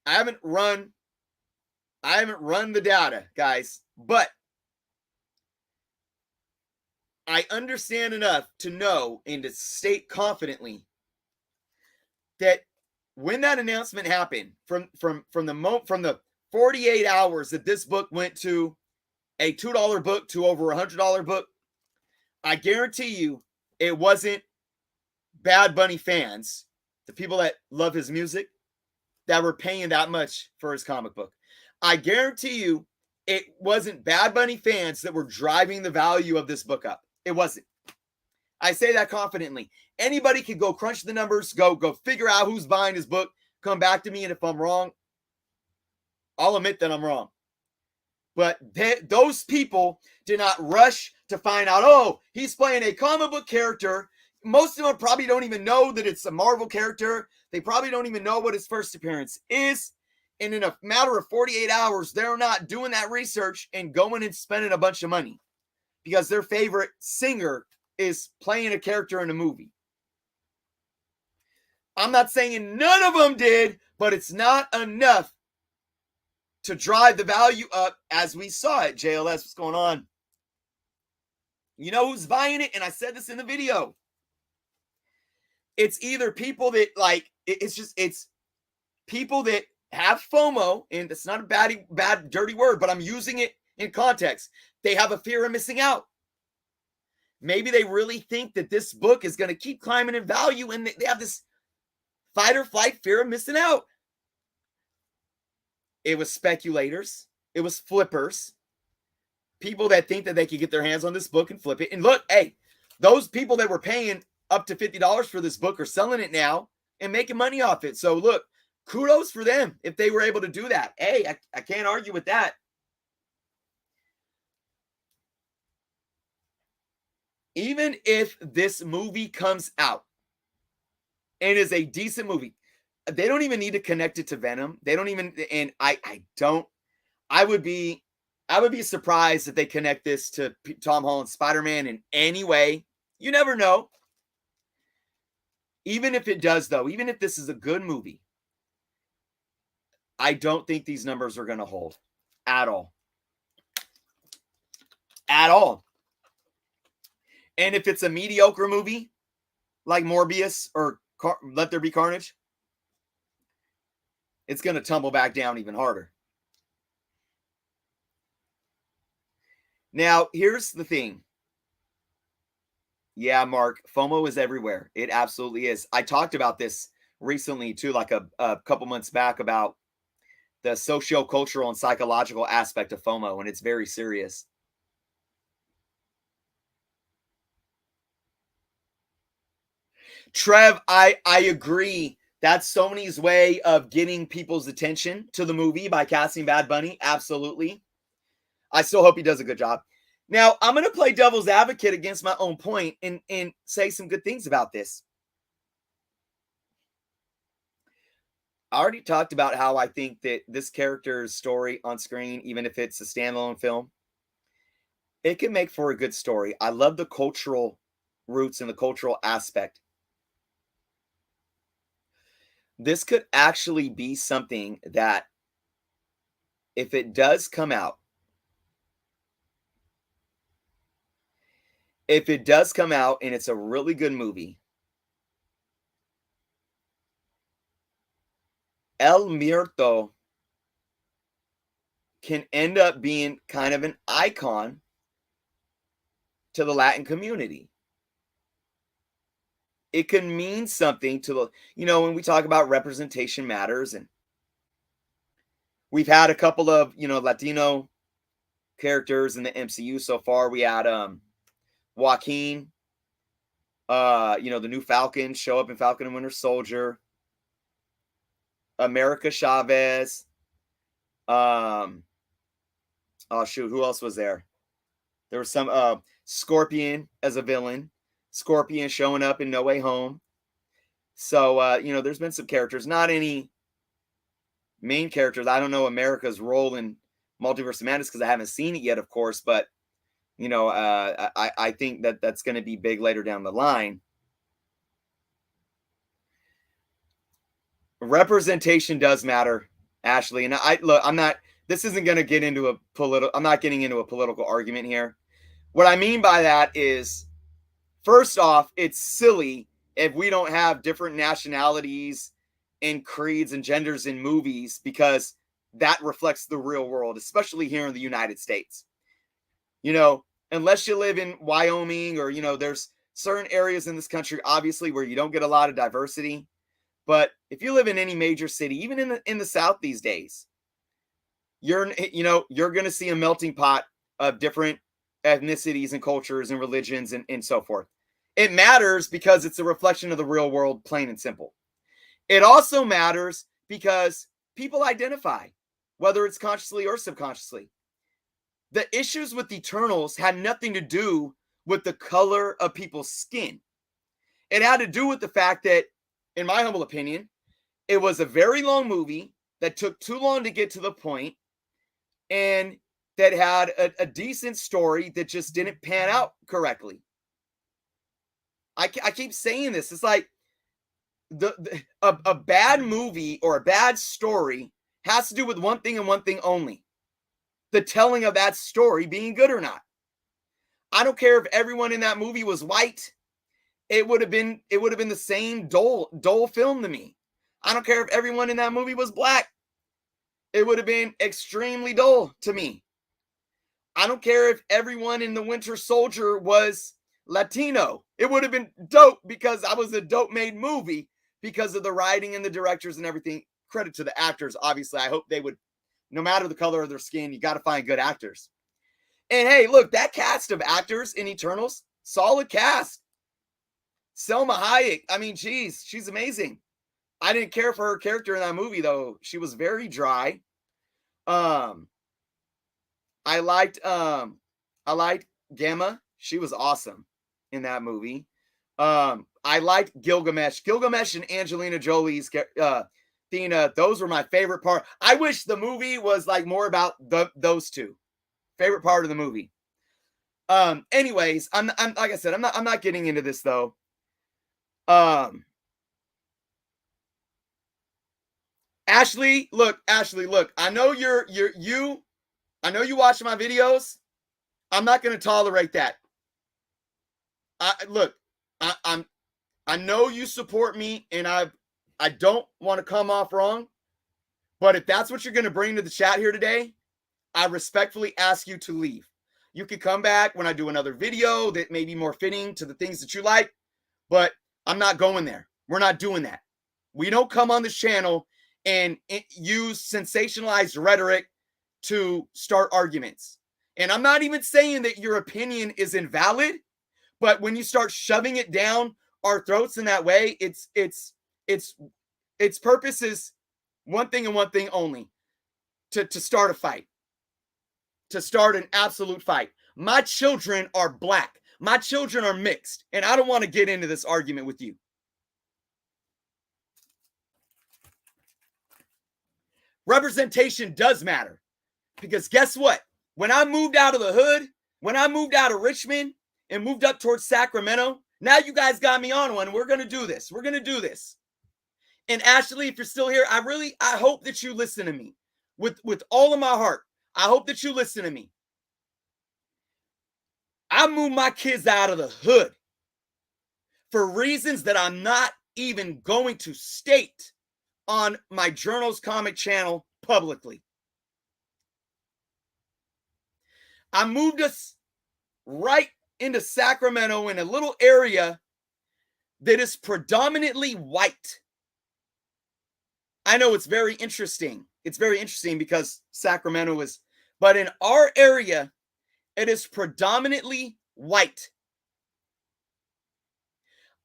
haven't run the data, guys, but I understand enough to know and to state confidently that when that announcement happened, from the 48 hours that this book went to a $2 book to over $100 book, I guarantee you it wasn't Bad Bunny fans, the people that love his music, that were paying that much for his comic book. I guarantee you it wasn't Bad Bunny fans that were driving the value of this book up. It wasn't. I say that confidently. Anybody can go crunch the numbers, go figure out who's buying his book, come back to me, and if I'm wrong, I'll admit that I'm wrong. But those people did not rush to find out, oh, he's playing a comic book character. Most of them probably don't even know that it's a Marvel character. They probably don't even know what his first appearance is. And in a matter of 48 hours, they're not doing that research and going and spending a bunch of money because their favorite singer is playing a character in a movie. I'm not saying none of them did, but it's not enough to drive the value up as we saw it. JLS, what's going on? You know who's buying it? And I said this in the video. It's either people that it's people that have FOMO, and it's not a bad, dirty word, but I'm using it in context. They have a fear of missing out. Maybe they really think that this book is going to keep climbing in value, and they have this fight or flight fear of missing out. It was speculators. It was flippers. People that think that they could get their hands on this book and flip it. And look, hey, those people that were paying up to $50 for this book are selling it now and making money off it. So look, kudos for them if they were able to do that. Hey, I can't argue with that. Even if this movie comes out and is a decent movie, they don't even need to connect it to Venom. They don't even, and I would be surprised if they connect this to Tom Holland's Spider-Man in any way. You never know. Even if it does, though, even if this is a good movie, I don't think these numbers are going to hold at all. At all. And if it's a mediocre movie like Morbius or Let There Be Carnage, it's going to tumble back down even harder. Now, here's the thing. Yeah, Mark, FOMO is everywhere. It absolutely is. I talked about this recently, too, like a couple months back, about the socio-cultural and psychological aspect of FOMO, and it's very serious. Trev, I agree. That's Sony's way of getting people's attention to the movie by casting Bad Bunny. Absolutely. I still hope he does a good job. Now, I'm going to play devil's advocate against my own point and say some good things about this. I already talked about how I think that this character's story on screen, even if it's a standalone film, it can make for a good story. I love the cultural roots and the cultural aspect. This could actually be something that, if it does come out, and it's a really good movie, El Muerto can end up being kind of an icon to the Latin community. It can mean something to the, when we talk about representation matters, and we've had a couple of, Latino characters in the MCU so far. We had Joaquin, the new Falcon show up in Falcon and Winter Soldier. America Chavez. Oh shoot, who else was there? There was some Scorpion as a villain. Scorpion showing up in No Way Home. So there's been some characters, not any main characters. I don't know America's role in Multiverse of Madness because I haven't seen it yet, of course, but I think that's going to be big later down the line. Representation does matter, Ashley. And this isn't going to get into I'm not getting into a political argument here. What I mean by that is, first off, it's silly if we don't have different nationalities and creeds and genders in movies, because that reflects the real world, especially here in the United States. Unless you live in Wyoming or, there's certain areas in this country, obviously, where you don't get a lot of diversity. But if you live in any major city, even in the South these days, you're going to see a melting pot of different ethnicities and cultures and religions and so forth. It matters because it's a reflection of the real world, plain and simple. It also matters because people identify, whether it's consciously or subconsciously. The issues with Eternals had nothing to do with the color of people's skin. It had to do with the fact that, in my humble opinion, it was a very long movie that took too long to get to the point, and that had a decent story that just didn't pan out correctly. I keep saying this. It's like a bad movie or a bad story has to do with one thing and one thing only: the telling of that story being good or not. I don't care if everyone in that movie was white. It would have been the same dull film to me. I don't care if everyone in that movie was black. It would have been extremely dull to me. I don't care if everyone in the Winter Soldier was Latino. It would have been dope because I was a dope made movie because of the writing and the directors and everything. Credit to the actors, obviously. I hope they would, no matter the color of their skin, you got to find good actors. And hey, look, that cast of actors in Eternals, solid cast. Selma Hayek, I mean, geez, she's amazing. I didn't care for her character in that movie, though. She was very dry. I liked Gamma. She was awesome in that movie. I liked Gilgamesh. Gilgamesh and Angelina Jolie's Athena, those were my favorite part. I wish the movie was like more about those two. Favorite part of the movie. Anyways, I'm like I said, I'm not getting into this though. Ashley, look. I know I know you watch my videos. I'm not going to tolerate that. I know you support me, and I don't want to come off wrong, but if that's what you're going to bring to the chat here today, I respectfully ask you to leave. You can come back when I do another video that may be more fitting to the things that you like, but I'm not going there. We're not doing that. We don't come on this channel and use sensationalized rhetoric to start arguments. And I'm not even saying that your opinion is invalid, but when you start shoving it down our throats in that way, its purpose is one thing and one thing only: to start a fight. to start an absolute fight. My children are black. My children are mixed. And I don't want to get into this argument with you. Representation does matter. Because guess what? When I moved out of the hood, when I moved out of Richmond and moved up towards Sacramento, now you guys got me on one. We're going to do this. We're going to do this. And Ashley, if you're still here, I hope that you listen to me with all of my heart. I hope that you listen to me. I moved my kids out of the hood for reasons that I'm not even going to state on my Journals Comic channel publicly. I moved us right into Sacramento in a little area that is predominantly white. I know it's very interesting. It's very interesting because Sacramento is, but in our area, it is predominantly white.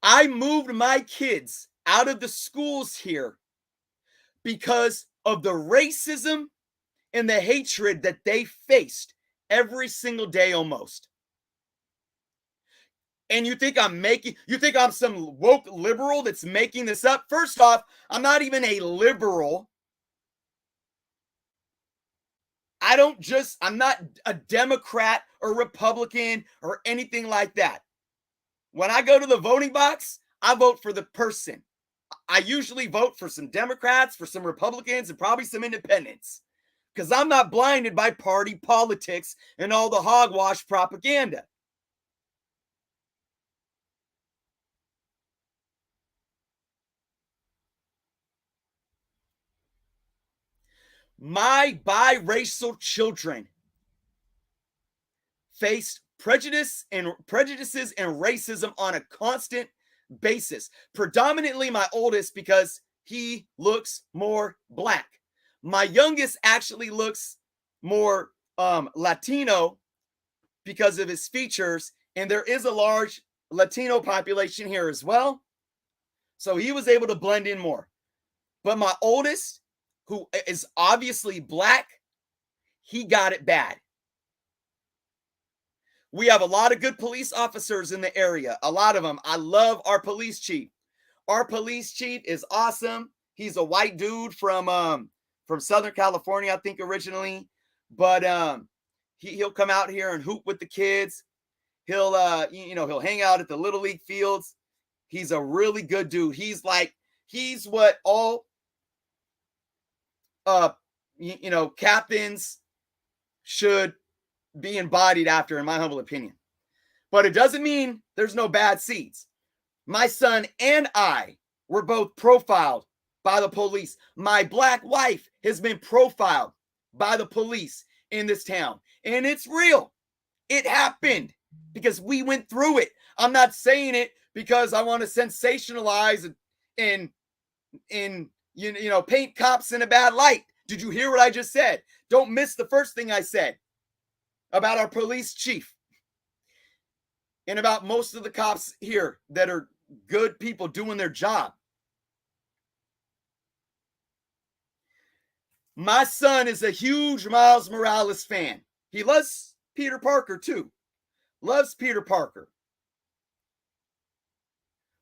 I moved my kids out of the schools here because of the racism and the hatred that they faced every single day almost. And you think I'm some woke liberal that's making this up? First off, I'm not even a liberal. I'm not a Democrat or Republican or anything like that. When I go to the voting box, I vote for the person. I usually vote for some Democrats, for some Republicans, and probably some independents. Because I'm not blinded by party politics and all the hogwash propaganda. My biracial children face prejudices and racism on a constant basis. Predominantly my oldest because he looks more black. My youngest actually looks more Latino because of his features, and there is a large Latino population here as well. So he was able to blend in more. But my oldest, who is obviously black, he got it bad. We have a lot of good police officers in the area, a lot of them. I love our police chief. Our police chief is awesome. He's a white dude from Southern California, I think originally, but he'll come out here and hoop with the kids. He'll hang out at the Little League fields. He's a really good dude. He's what all captains should be embodied after, in my humble opinion. But it doesn't mean there's no bad seeds. My son and I were both profiled by the police. My black wife has been profiled by the police in this town. And it's real. It happened because we went through it. I'm not saying it because I want to sensationalize and paint cops in a bad light. Did you hear what I just said? Don't miss the first thing I said about our police chief and about most of the cops here that are good people doing their job. My son is a huge Miles Morales fan. He loves Peter Parker too. Loves Peter Parker.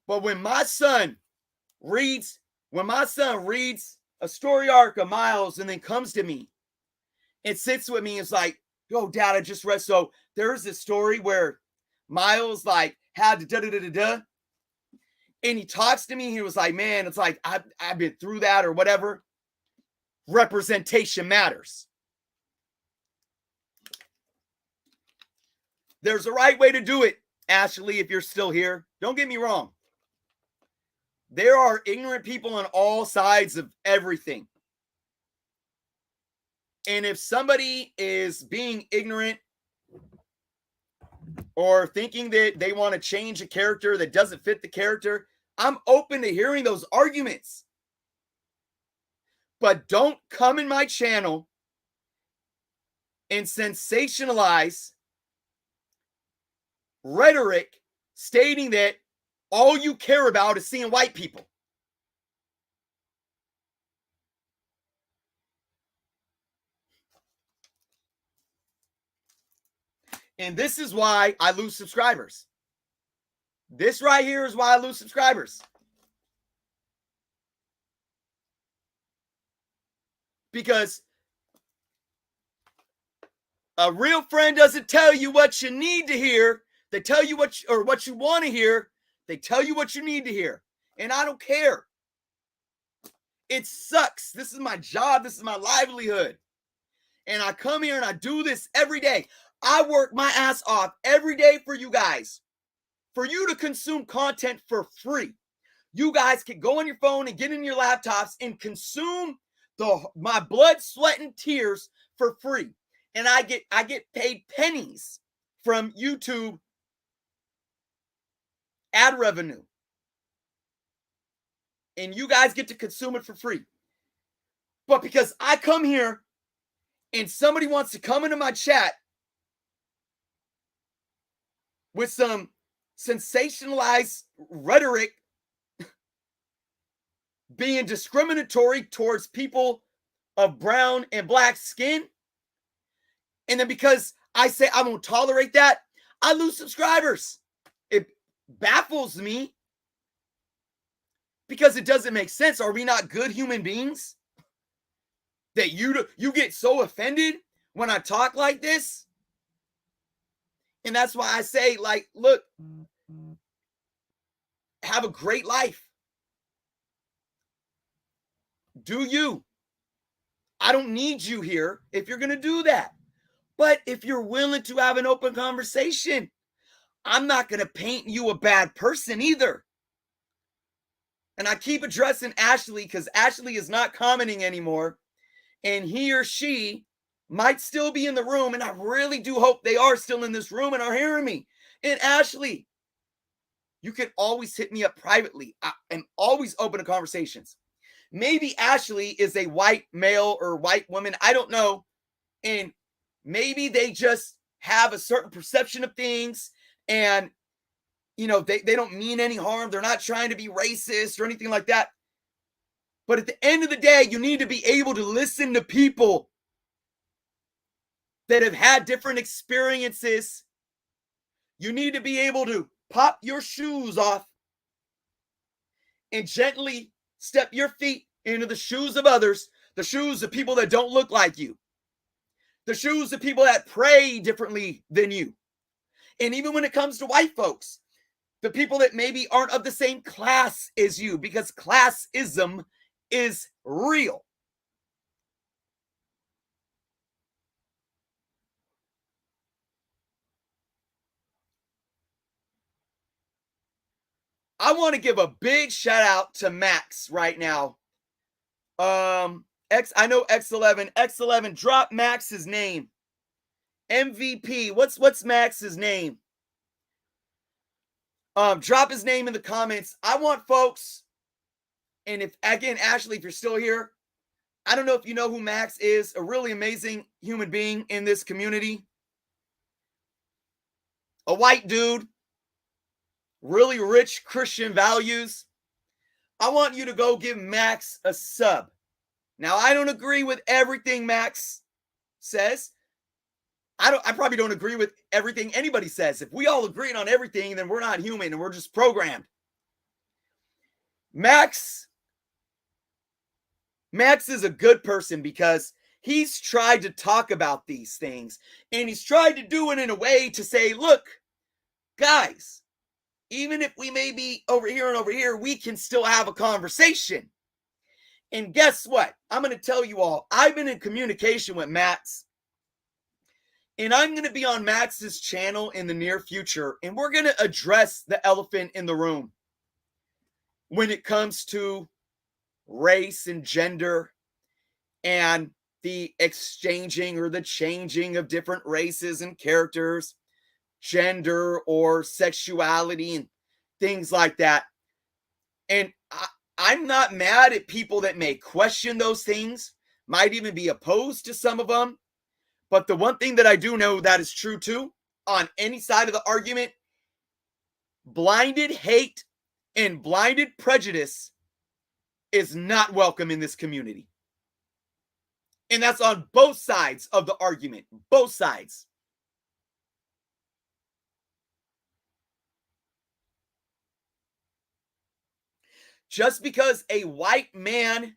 But when my son reads a story arc of Miles and then comes to me and sits with me, it's like, yo, Dad, I just read. So there's this story where Miles had da-da-da-da-da. And he talks to me. He was like, man, it's like, I've been through that or whatever. Representation matters. There's a right way to do it, Ashley, if you're still here. Don't get me wrong. There are ignorant people on all sides of everything. And if somebody is being ignorant or thinking that they want to change a character that doesn't fit the character, I'm open to hearing those arguments. But don't come in my channel and sensationalize rhetoric stating that all you care about is seeing white people. And this is why I lose subscribers. This right here is why I lose subscribers. Because a real friend doesn't tell you what you need to hear. They tell you what you want to hear. They tell you what you need to hear. And I don't care. It sucks. This is my job. This is my livelihood. And I come here and I do this every day. I work my ass off every day for you guys. For you to consume content for free. You guys can go on your phone and get in your laptops and consume my blood, sweat, and tears for free. And I get paid pennies from YouTube ad revenue. And you guys get to consume it for free. But because I come here and somebody wants to come into my chat with some sensationalized rhetoric being discriminatory towards people of brown and black skin, and then because I say I won't tolerate that, I lose subscribers. It baffles me because it doesn't make sense. Are we not good human beings? That you get so offended when I talk like this? And that's why I say, like, look, have a great life. Do you? I don't need you here if you're going to do that. But if you're willing to have an open conversation, I'm not going to paint you a bad person either. And I keep addressing Ashley because Ashley is not commenting anymore. And he or she might still be in the room. And I really do hope they are still in this room and are hearing me. And Ashley, you can always hit me up privately. I am always open to conversations. Maybe Ashley is a white male or white woman. I don't know. And maybe they just have a certain perception of things. And, you know, they don't mean any harm. They're not trying to be racist or anything like that. But at the end of the day, you need to be able to listen to people that have had different experiences. You need to be able to pop your shoes off and gently step your feet into the shoes of others, the shoes of people that don't look like you, the shoes of people that pray differently than you. And even when it comes to white folks, the people that maybe aren't of the same class as you, because classism is real. I want to give a big shout out to Max right now. I know X11. X11, drop Max's name. MVP. What's Max's name? Drop his name in the comments. I want folks, and if again, Ashley, if you're still here, I don't know if you know who Max is, a really amazing human being in this community. A white dude, really rich Christian values. I want you to go give Max a sub. Now, I don't agree with everything Max says. I probably don't agree with everything anybody says. If we all agreed on everything, then we're not human and we're just programmed. Max is a good person because he's tried to talk about these things, and he's tried to do it in a way to say, look, guys, even if we may be over here and over here, we can still have a conversation. And guess what? I'm going to tell you all, I've been in communication with Max, and I'm going to be on Max's channel in the near future, and we're going to address the elephant in the room when it comes to race and gender and the exchanging or the changing of different races and characters, gender or sexuality and things like that. And I'm not mad at people that may question those things, might even be opposed to some of them. But the one thing that I do know that is true too, on any side of the argument, blinded hate and blinded prejudice is not welcome in this community. And that's on both sides of the argument, both sides. just because a white man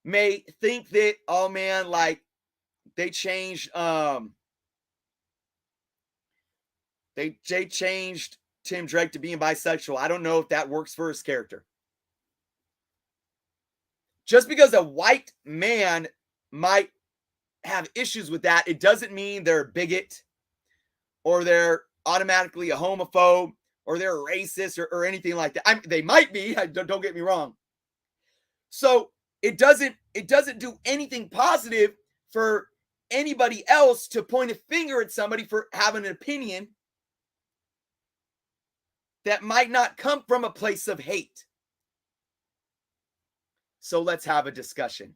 may think that, oh man, like they changed they changed Tim Drake to being bisexual. I don't know if that works for his character. Just because a white man might have issues with that, it doesn't mean they're a bigot or they're automatically a homophobe or they're racist or anything like that. They might be, don't get me wrong. So it doesn't do anything positive for anybody else to point a finger at somebody for having an opinion that might not come from a place of hate. So let's have a discussion.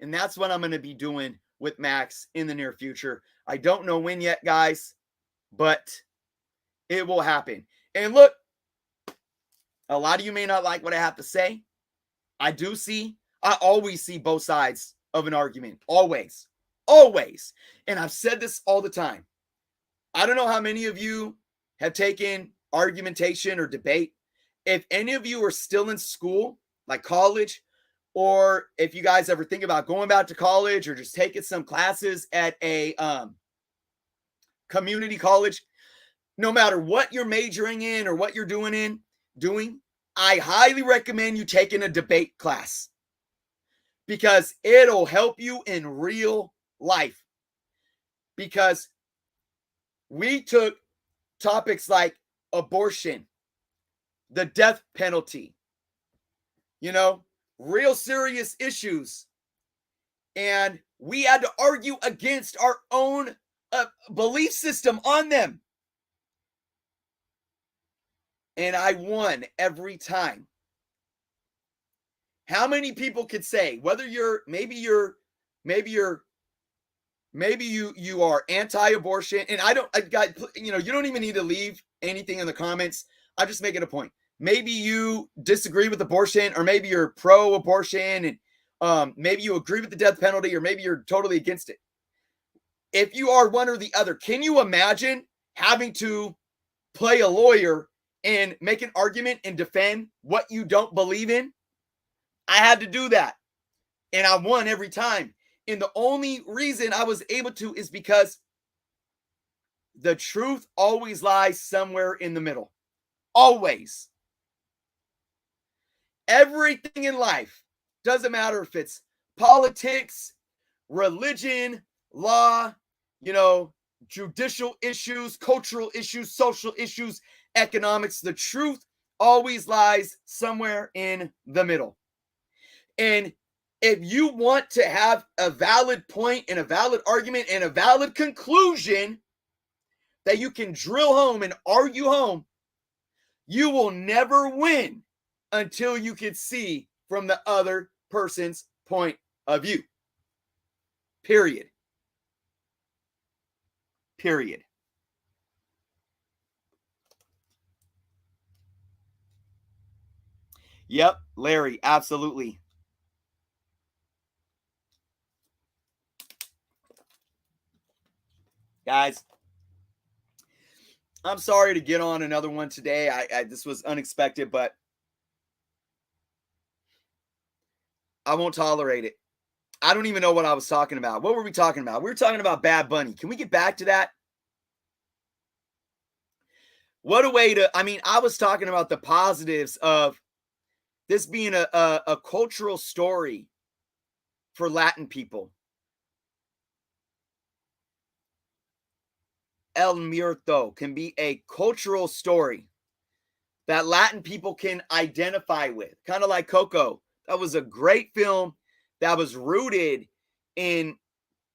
And that's what I'm going to be doing with Max in the near future. I don't know when yet, guys, but it will happen. And look, a lot of you may not like what I have to say. I always see both sides of an argument. Always. And I've said this all the time. I don't know how many of you have taken argumentation or debate. If any of you are still in school, like college, or if you guys ever think about going back to college or just taking some classes at a community college, no matter what you're majoring in or what you're doing, I highly recommend you taking a debate class because it'll help you in real life. Because we took topics like abortion, the death penalty, real serious issues. And we had to argue against our own belief system on them. And I won every time. How many people could say, whether maybe you are anti-abortion, and you don't even need to leave anything in the comments. I'm just making a point. Maybe you disagree with abortion, or maybe you're pro-abortion, and maybe you agree with the death penalty, or maybe you're totally against it. If you are one or the other, can you imagine having to play a lawyer and make an argument and defend what you don't believe in? I had to do that, and I won every time. And the only reason I was able to is because the truth always lies somewhere in the middle. Always. Everything in life, doesn't matter if it's politics, religion, law, judicial issues, cultural issues, social issues, economics, the truth always lies somewhere in the middle. And if you want to have a valid point and a valid argument and a valid conclusion that you can drill home and argue home, you will never win until you can see from the other person's point of view. Period. Yep, Larry, absolutely. Guys, I'm sorry to get on another one today. This was unexpected, but I won't tolerate it. I don't even know what I was talking about. What were we talking about? We were talking about Bad Bunny. Can we get back to that? What a way to, I was talking about the positives of this being a cultural story for Latin people. El Muerto can be a cultural story that Latin people can identify with, kind of like Coco. That was a great film that was rooted in,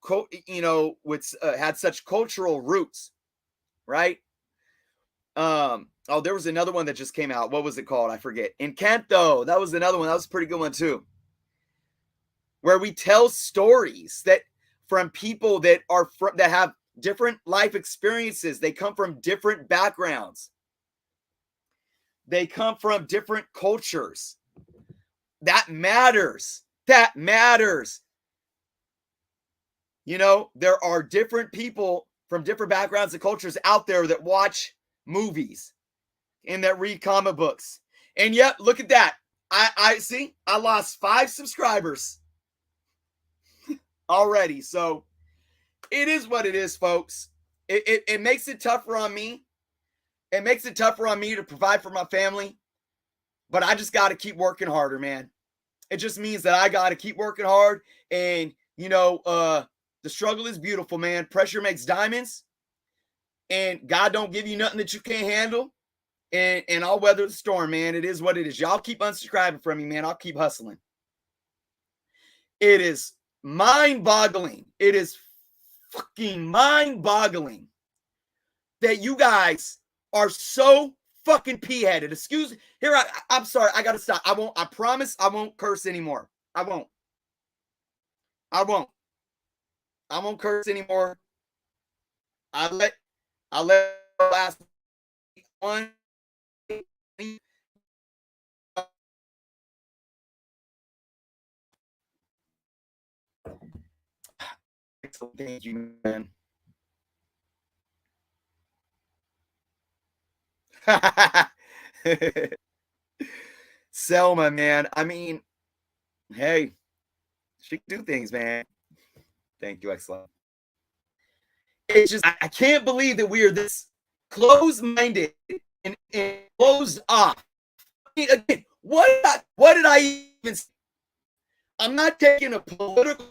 had such cultural roots, right? There was another one that just came out. What was it called? I forget. Encanto. That was another one. That was a pretty good one too. Where we tell stories that from people that have different life experiences. They come from different backgrounds. They come from different cultures. That matters. That matters. There are different people from different backgrounds and cultures out there that watch movies and that read comic books. And yet, look at that. I see. I lost 5 subscribers already. So it is what it is, folks. It makes it tougher on me. It makes it tougher on me to provide for my family. But I just got to keep working harder, man. It just means that I got to keep working hard. And, the struggle is beautiful, man. Pressure makes diamonds. And God don't give you nothing that you can't handle. And I'll weather the storm, man. It is what it is. Y'all keep unsubscribing from me, man. I'll keep hustling. It is mind-boggling. It is fucking mind-boggling that you guys are so fucking pea-headed. Excuse me. Here, I'm sorry. I got to stop. I promise I won't curse anymore. I won't curse anymore. I'll let last one. Thank you, man. Selma, man. I mean, hey, she can do things, man. Thank you, excellent. It's just I can't believe that we are this closed-minded and closed off. I mean, again, what did I even say? I'm not taking a political.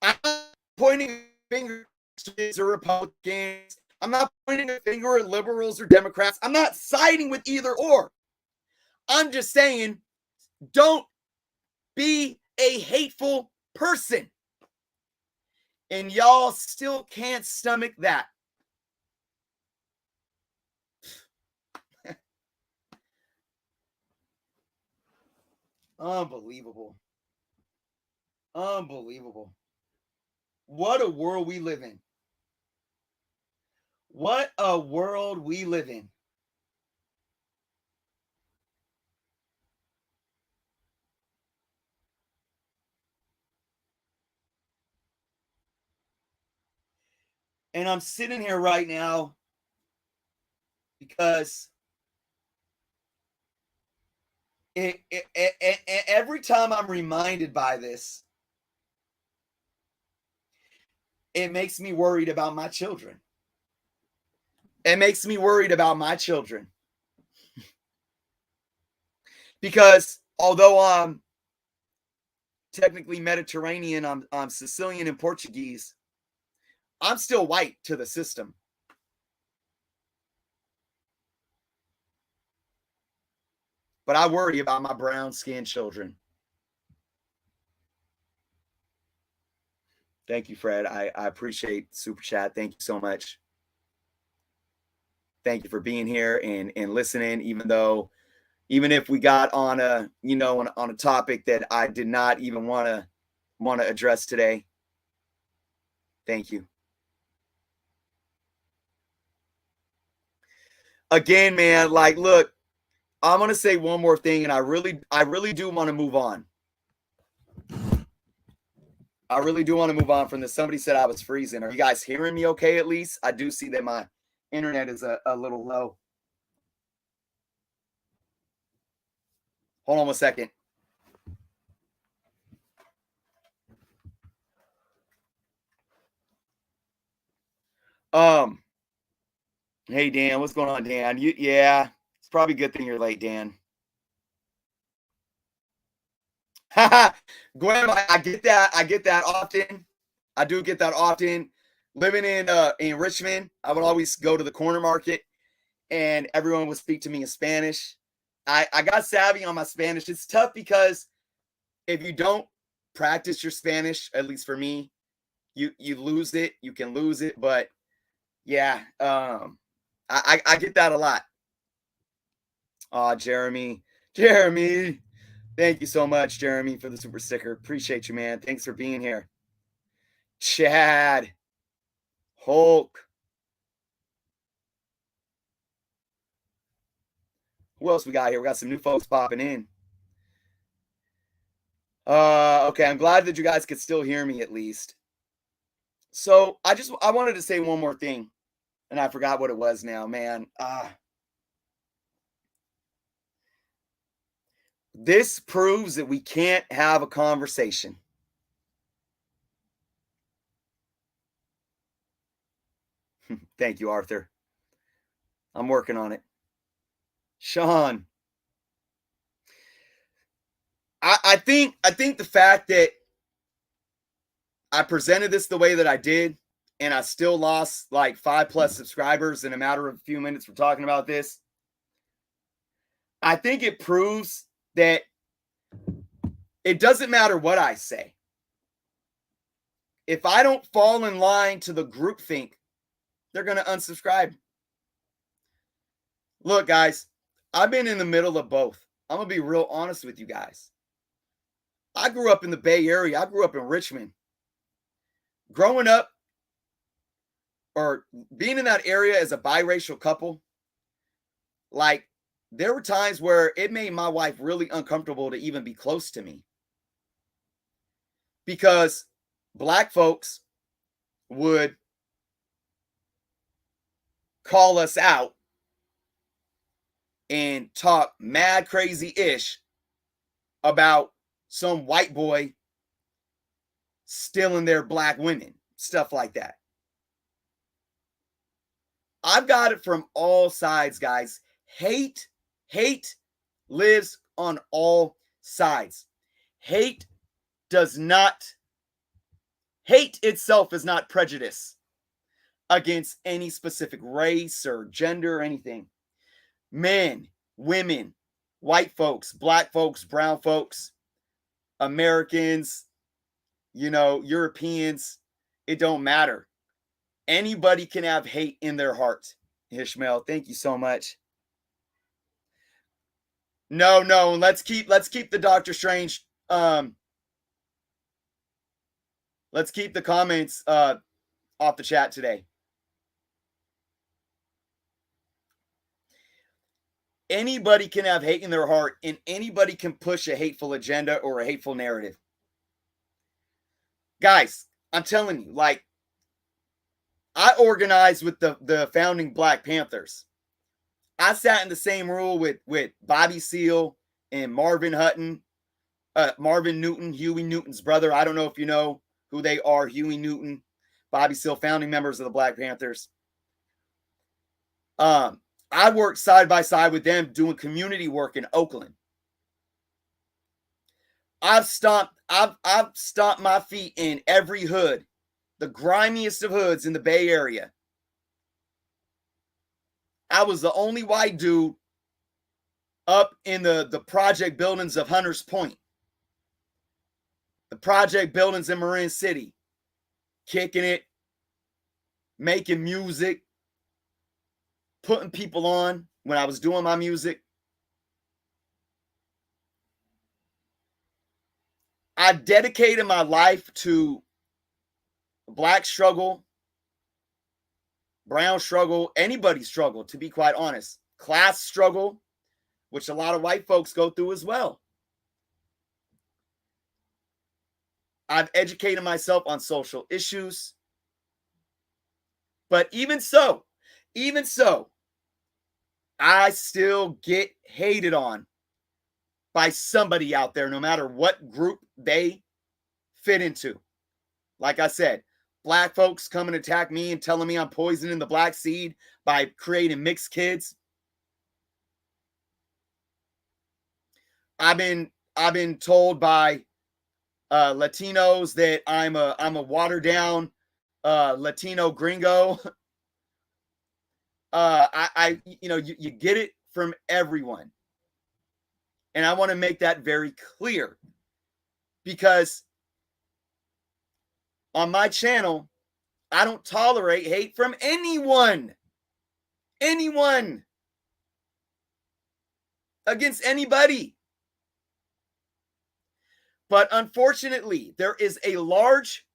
I'm not pointing a finger at the Republicans. I'm not pointing a finger at liberals or Democrats. I'm not siding with either or. I'm just saying, don't be a hateful person. And y'all still can't stomach that. Unbelievable. Unbelievable. What a world we live in. What a world we live in. And I'm sitting here right now because every time I'm reminded by this, it makes me worried about my children. It makes me worried about my children. Because although I'm technically Mediterranean, I'm Sicilian and Portuguese, I'm still white to the system. But I worry about my brown-skinned children. Thank you, Fred. I appreciate Super Chat. Thank you so much. Thank you for being here and listening, even if we got on a topic that I did not even want to address today. Thank you. Again, man, look, I'm going to say one more thing, and I really do want to move on. I really do want to move on from this. Somebody said I was freezing. Are you guys hearing me okay at least? I do see that my internet is a little low. Hold on 1 second. Hey Dan, what's going on, Dan? Yeah, it's probably a good thing you're late, Dan. Gwen, I get that. I get that often. I do get that often. Living in Richmond, I would always go to the corner market, and everyone would speak to me in Spanish. I got savvy on my Spanish. It's tough because if you don't practice your Spanish, at least for me, you lose it. You can lose it, but yeah, I get that a lot. Jeremy, thank you so much, Jeremy, for the super sticker. Appreciate you, man. Thanks for being here. Chad, Hulk. Who else we got here? We got some new folks popping in. Okay, I'm glad that you guys could still hear me at least. So I wanted to say one more thing, and I forgot what it was now, man. This proves that we can't have a conversation. Thank you, Arthur. I'm working on it. Sean. I think the fact that I presented this the way that I did, and I still lost like 5+ subscribers in a matter of a few minutes for talking about this. I think it proves that it doesn't matter what I say. If I don't fall in line to the groupthink, they're going to unsubscribe. Look, guys, I've been in the middle of both. I'm going to be real honest with you guys. I grew up in the Bay Area. I grew up in Richmond. Growing up or being in that area as a biracial couple, like, there were times where it made my wife really uncomfortable to even be close to me. Because black folks would call us out and talk mad crazy-ish about some white boy stealing their black women, stuff like that. I've got it from all sides, guys. Hate lives on all sides. Hate itself is not prejudice against any specific race or gender or anything. Men, women, white folks, black folks, brown folks, Americans, Europeans, it don't matter. Anybody can have hate in their heart. Ishmael, thank you so much. No, let's keep the Doctor Strange. Let's keep the comments off the chat today. Anybody can have hate in their heart, and anybody can push a hateful agenda or a hateful narrative. Guys, I'm telling you, like, I organized with the founding Black Panthers. I sat in the same room with Bobby Seale and Marvin Newton, Huey Newton's brother. I don't know if you know who they are. Huey Newton, Bobby Seale, founding members of the Black Panthers. I worked side by side with them doing community work in Oakland. I've stomped my feet in every hood, the grimiest of hoods in the Bay Area. I was the only white dude up in the project buildings of Hunters Point, the project buildings in Marin City, kicking it, making music, putting people on when I was doing my music. I dedicated my life to Black struggle, brown struggle, anybody's struggle, to be quite honest. Class struggle, which a lot of white folks go through as well. I've educated myself on social issues. But even so, I still get hated on by somebody out there, no matter what group they fit into. Like I said, black folks come and attack me and telling me I'm poisoning the black seed by creating mixed kids. I've been told by Latinos that I'm a watered down Latino gringo. You get it from everyone. And I want to make that very clear, because on my channel, I don't tolerate hate from anyone. Anyone. Against anybody. But unfortunately, there is a large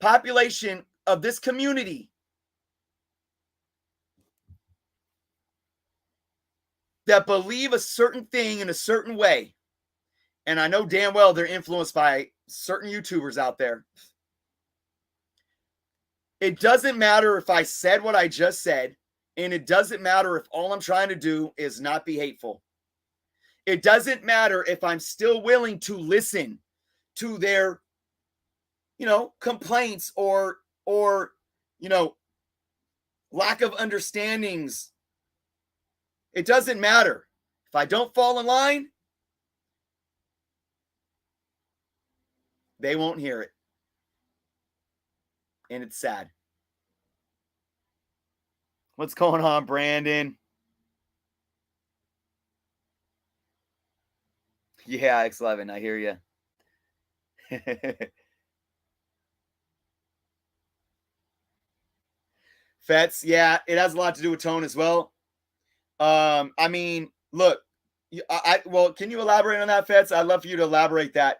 population of this community that believe a certain thing in a certain way. And I know damn well they're influenced by certain YouTubers out there. It doesn't matter if I said what I just said, and it doesn't matter if all I'm trying to do is not be hateful. It doesn't matter if I'm still willing to listen to their, complaints or, lack of understandings. It doesn't matter. If I don't fall in line, they won't hear it. And it's sad. What's going on, Brandon? Yeah, X11, I hear you. Fets, yeah, it has a lot to do with tone as well. I mean, look, well, can you elaborate on that, Fets? I'd love for you to elaborate that.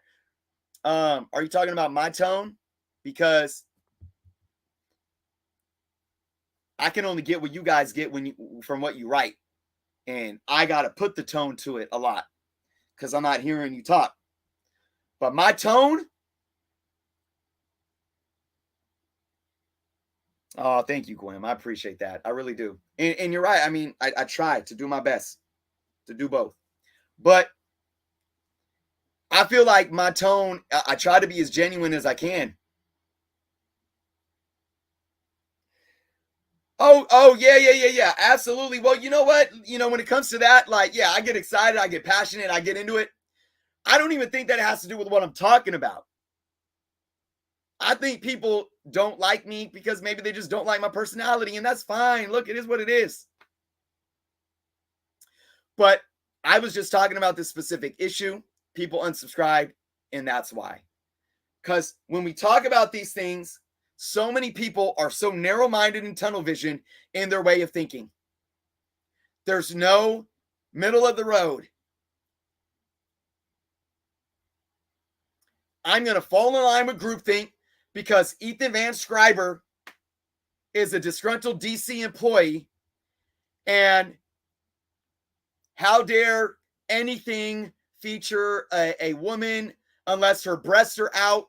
Are you talking about my tone? Because I can only get what you guys get from what you write, and I gotta put the tone to it a lot because I'm not hearing you talk. But my tone. Oh, thank you, Gwen. I appreciate that. I really do. And you're right. I mean, I try to do my best to do both. But I feel like my tone, I try to be as genuine as I can. Oh, yeah. Absolutely. Well, you know what? When it comes to that, like, yeah, I get excited. I get passionate. I get into it. I don't even think that has to do with what I'm talking about. I think people don't like me because maybe they just don't like my personality, and that's fine. Look, it is what it is. But I was just talking about this specific issue. People unsubscribed, and that's why. Because when we talk about these things, so many people are so narrow-minded and tunnel vision in their way of thinking. There's no middle of the road. I'm going to fall in line with groupthink because Ethan Van Scriber is a disgruntled DC employee, and how dare anything feature a woman unless her breasts are out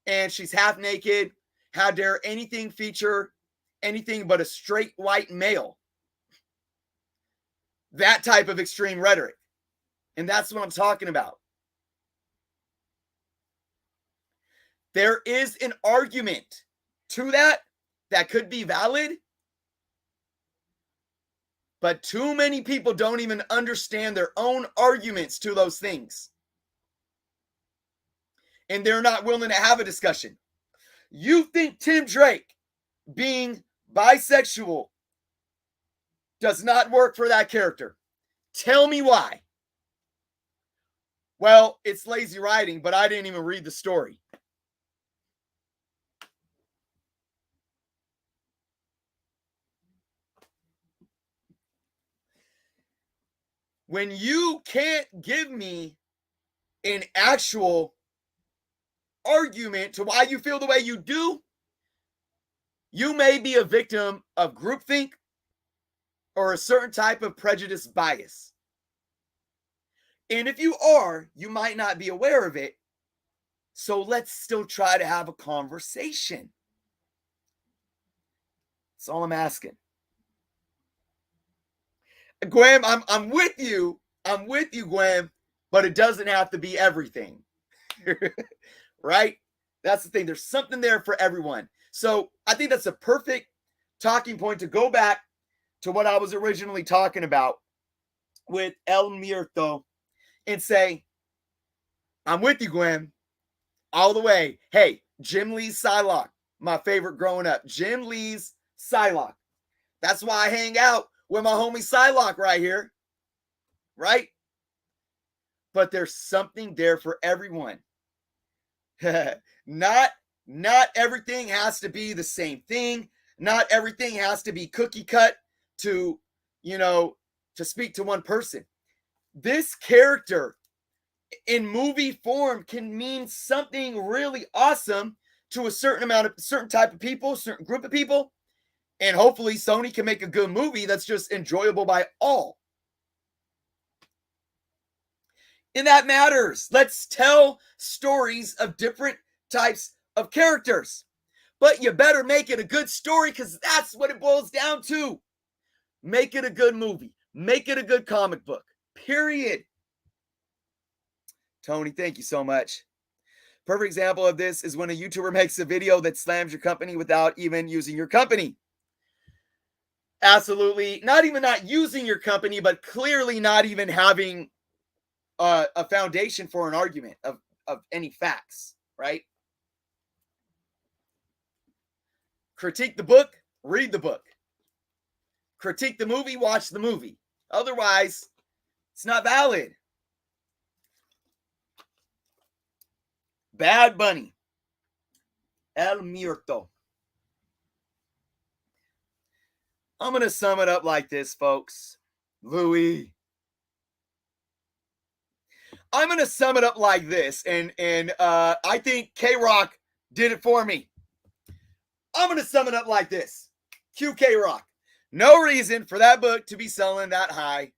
and she's half naked? How dare anything feature anything but a straight white male? That type of extreme rhetoric. And that's what I'm talking about. There is an argument to that could be valid, but too many people don't even understand their own arguments to those things. And they're not willing to have a discussion. You think Tim Drake being bisexual does not work for that character? Tell me why. Well, it's lazy writing, but I didn't even read the story. When you can't give me an actual argument to why you feel the way you do, you may be a victim of groupthink or a certain type of prejudice bias. And if you are, you might not be aware of it. So let's still try to have a conversation. That's all I'm asking. Graham, I'm with you. I'm with you, Graham, but it doesn't have to be everything. Right? That's the thing. There's something there for everyone. So I think that's a perfect talking point to go back to what I was originally talking about with El Muerto and say, I'm with you, Graham, all the way. Hey, Jim Lee's Psylocke, my favorite growing up. Jim Lee's Psylocke. That's why I hang out with my homie Psylocke right here. Right? But there's something there for everyone. Not everything has to be the same thing. Not everything has to be cookie cut to speak to one person. This character in movie form can mean something really awesome to a certain type of people, certain group of people. And hopefully Sony can make a good movie that's just enjoyable by all. And that matters. Let's tell stories of different types of characters. But you better make it a good story because that's what it boils down to. Make it a good movie. Make it a good comic book. Period. Tony, thank you so much. Perfect example of this is when a YouTuber makes a video that slams your company without even using your company. Absolutely. Not even not using your company, but clearly not even having a foundation for an argument of any facts, right? Critique the book, read the book. Critique the movie, watch the movie. Otherwise, it's not valid. Bad Bunny. El Muerto. I'm going to sum it up like this, folks. Louis. I'm going to sum it up like this, and I think K-Rock did it for me. I'm going to sum it up like this. QK Rock. No reason for that book to be selling that high.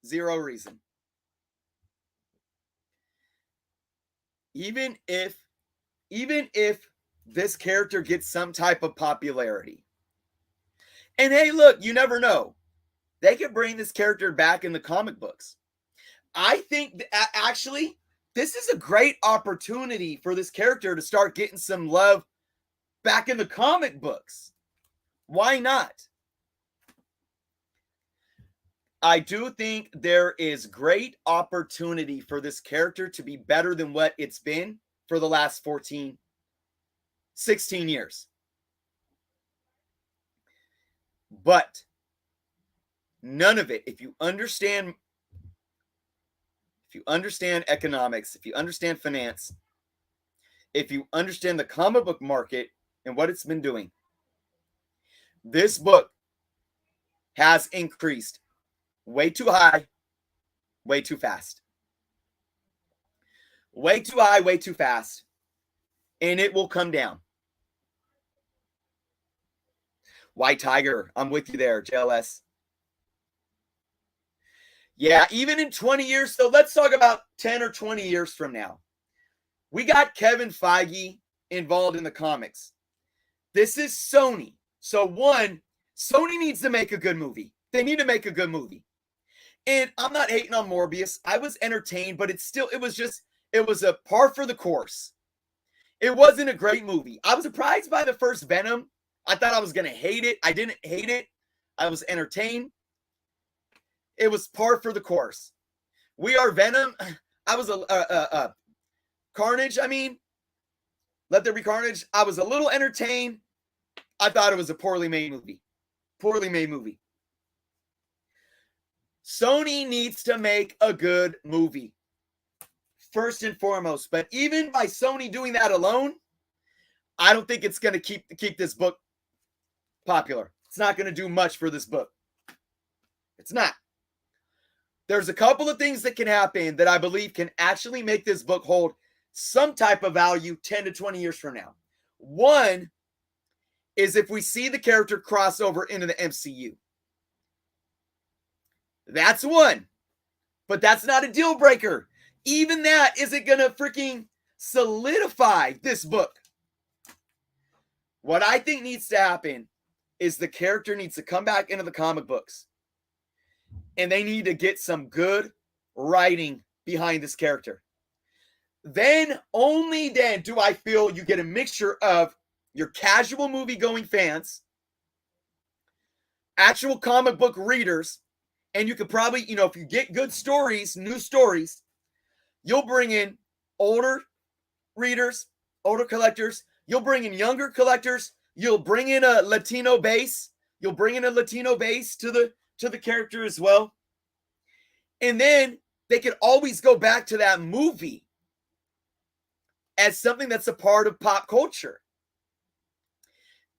Zero reason. Even if this character gets some type of popularity. And hey, look, you never know. They could bring this character back in the comic books. I think actually this is a great opportunity for this character to start getting some love back in the comic books. Why not? I do think there is great opportunity for this character to be better than what it's been for the last 14, 16 years. But none of it, if you understand economics, if you understand finance, if you understand the comic book market and what it's been doing, this book has increased way too high, way too fast. Way too high, way too fast. And it will come down. White Tiger, I'm with you there, JLS. Yeah, even in 20 years, so let's talk about 10 or 20 years from now. We got Kevin Feige involved in the comics. This is Sony. So one, Sony needs to make a good movie. They need to make a good movie. And I'm not hating on Morbius. I was entertained, but it was a par for the course. It wasn't a great movie. I was surprised by the first Venom. I thought I was going to hate it. I didn't hate it. I was entertained. It was par for the course. We Are Venom. I was Carnage. I mean, Let There Be Carnage. I was a little entertained. I thought it was a poorly made movie. Poorly made movie. Sony needs to make a good movie. First and foremost. But even by Sony doing that alone, I don't think it's going to keep this book popular. It's not going to do much for this book. It's not. There's a couple of things that can happen that I believe can actually make this book hold some type of value 10 to 20 years from now. One is if we see the character cross over into the MCU. That's one. But that's not a deal breaker. Even that isn't going to freaking solidify this book. What I think needs to happen is the character needs to come back into the comic books. And they need to get some good writing behind this character. Then, only then, do I feel you get a mixture of your casual movie-going fans, actual comic book readers, and you could probably, if you get good stories, new stories, you'll bring in older readers, older collectors. You'll bring in younger collectors. You'll bring in a Latino base. You'll bring in a Latino base to the character as well. And then they could always go back to that movie as something that's a part of pop culture.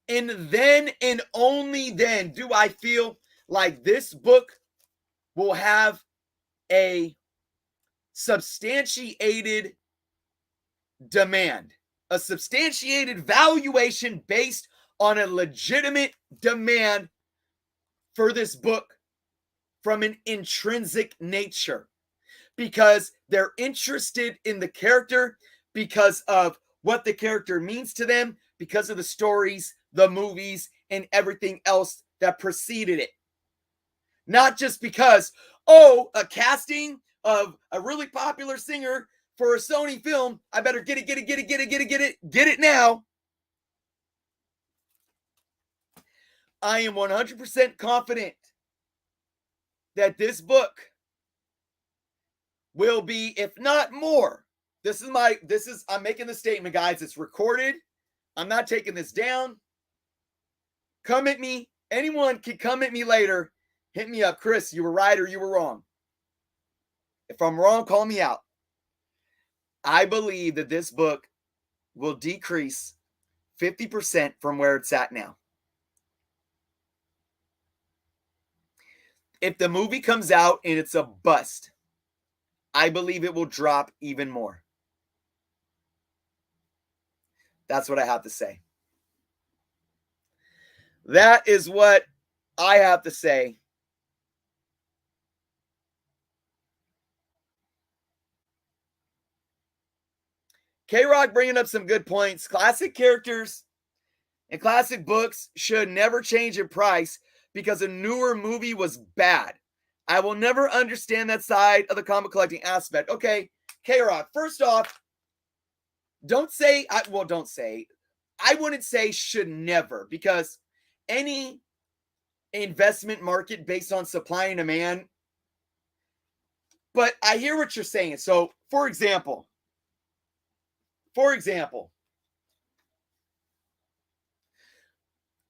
And then and only then do I feel like this book will have a substantiated demand, a substantiated valuation based on a legitimate demand for this book from an intrinsic nature, because they're interested in the character, because of what the character means to them, because of the stories, the movies, and everything else that preceded it. Not just because, a casting of a really popular singer for a Sony film. I better get it now. I am 100% confident that this book will be, if not more. I'm making the statement, guys. It's recorded. I'm not taking this down. Come at me. Anyone can come at me later. Hit me up. Chris, you were right or you were wrong. If I'm wrong, call me out. I believe that this book will decrease 50% from where it's at now. If the movie comes out and it's a bust, I believe it will drop even more. That's what I have to say. That is what I have to say. K-Rock bringing up some good points. Classic characters and classic books should never change in price because a newer movie was bad. I will never understand that side of the comic collecting aspect. Okay, K-Rock, first off, I wouldn't say should never, because any investment market based on supply and demand, but I hear what you're saying. So, for example,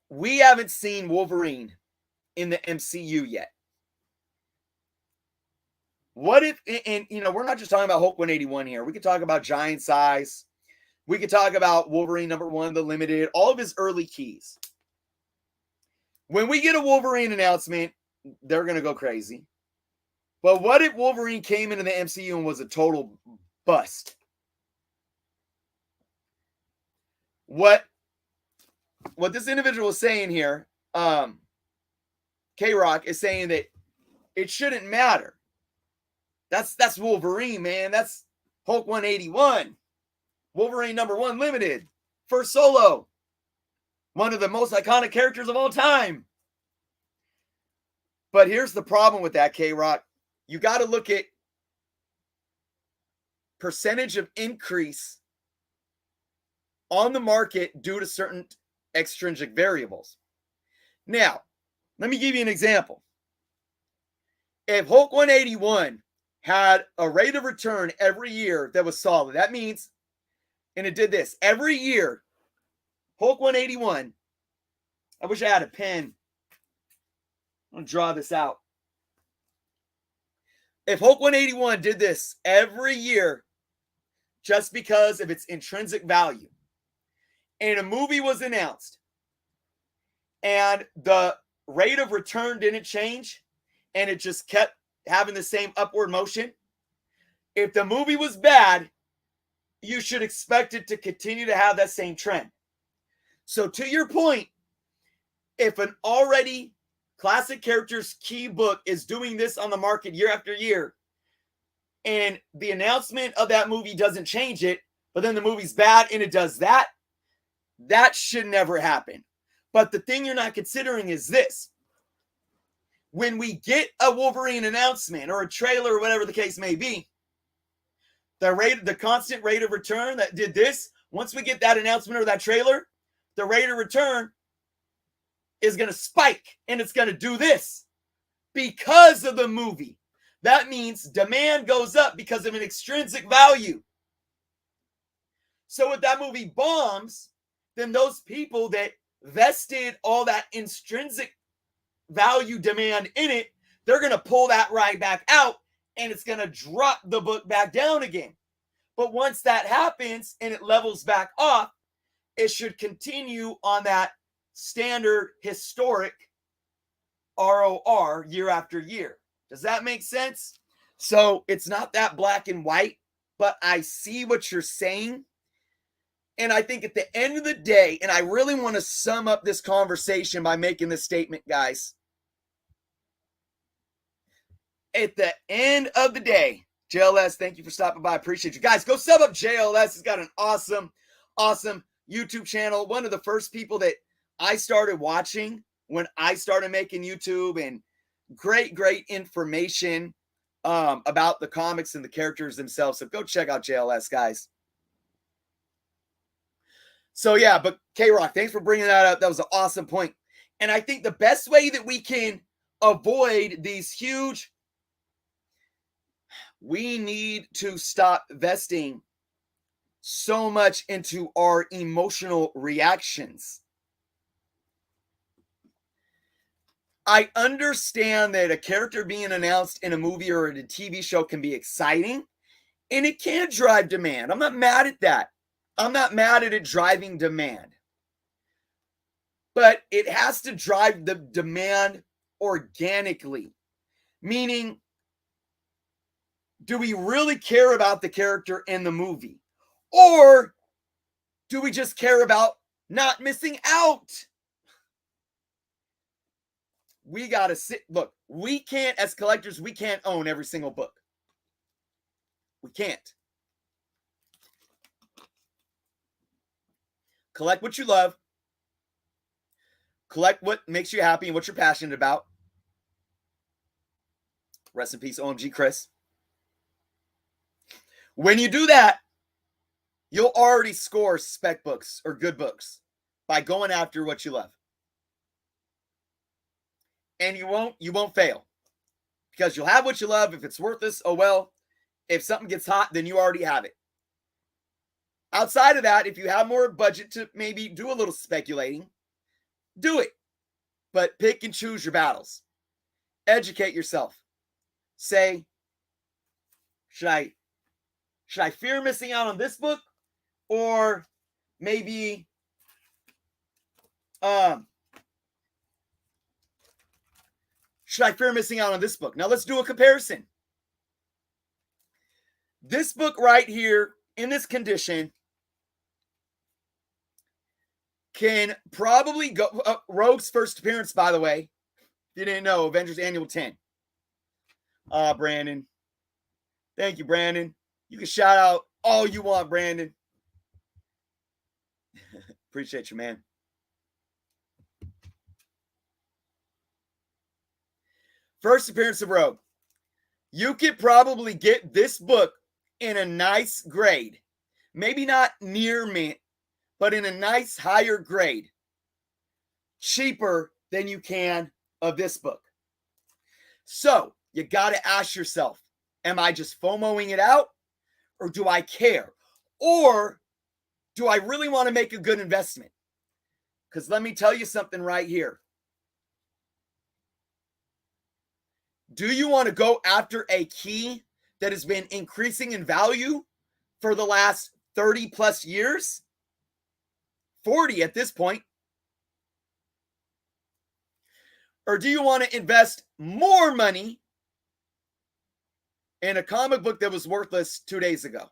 we haven't seen Wolverine in the MCU yet. What if, and we're not just talking about Hulk 181 here. We could talk about Giant Size. We could talk about Wolverine #1, the Limited, all of his early keys. When we get a Wolverine announcement, they're going to go crazy. But what if Wolverine came into the MCU and was a total bust? What this individual is saying here, K-Rock, is saying that it shouldn't matter. That's Wolverine, man. That's Hulk 181. Wolverine #1 Limited. First solo. One of the most iconic characters of all time. But here's the problem with that, K-Rock. You got to look at percentage of increase on the market due to certain extrinsic variables. Now, let me give you an example. If Hulk 181 had a rate of return every year that was solid, that means, and it did this, every year, Hulk 181, I wish I had a pen. I'm going to draw this out. If Hulk 181 did this every year just because of its intrinsic value, and a movie was announced, and the rate of return didn't change, and it just kept having the same upward motion, if the movie was bad, you should expect it to continue to have that same trend. So to your point, if an already classic characters key book is doing this on the market year after year, and the announcement of that movie doesn't change it, but then the movie's bad and it does that, that should never happen. But the thing you're not considering is this. When we get a Wolverine announcement or a trailer or whatever the case may be, the constant rate of return that did this, once we get that announcement or that trailer, the rate of return is going to spike, and it's going to do this because of the movie. That means demand goes up because of an extrinsic value. So if that movie bombs, then those people that vested all that intrinsic value demand in it, they're going to pull that right back out, and it's going to drop the book back down again. But once that happens and it levels back off, it should continue on that standard historic ROR year after year. Does that make sense? So it's not that black and white, but I see what you're saying. And I think at the end of the day, and I really want to sum up this conversation by making this statement, guys. At the end of the day, JLS, thank you for stopping by. I appreciate you. Guys, go sub up JLS. He's got an awesome YouTube channel. One of the first people that I started watching when I started making YouTube, and great information about the comics and the characters themselves. So go check out JLS, guys. So yeah, but K-Rock, thanks for bringing that up. That was an awesome point. And I think the best way that we can avoid these huge, we need to stop vesting so much into our emotional reactions. I understand that a character being announced in a movie or in a TV show can be exciting, and it can drive demand. I'm not mad at that. I'm not mad at it driving demand. But it has to drive the demand organically. Meaning, do we really care about the character in the movie? Or do we just care about not missing out? We got to sit. Look, we can't, as collectors, we can't own every single book. We can't. Collect what you love. Collect what makes you happy and what you're passionate about. Rest in peace, OMG Chris. When you do that, you'll already score spec books or good books by going after what you love. And you won't fail. Because you'll have what you love. If it's worthless, oh well. If something gets hot, then you already have it. Outside of that, if you have more budget to maybe do a little speculating, do it. But pick and choose your battles. Educate yourself. Say, should I fear missing out on this book? Or maybe should I fear missing out on this book? Now let's do a comparison. This book right here, in this condition, can probably go. Rogue's first appearance, by the way. If you didn't know, Avengers Annual 10. Brandon. Thank you, Brandon. You can shout out all you want, Brandon. Appreciate you, man. First appearance of Rogue. You could probably get this book in a nice grade. Maybe not near mint, but in a nice higher grade. Cheaper than you can of this book. So you got to ask yourself, am I just FOMOing it out? Or do I care? Or do I really want to make a good investment? Because let me tell you something right here. Do you want to go after a key that has been increasing in value for the last 30 plus years? 40 at this point. Or do you want to invest more money in a comic book that was worthless 2 days ago?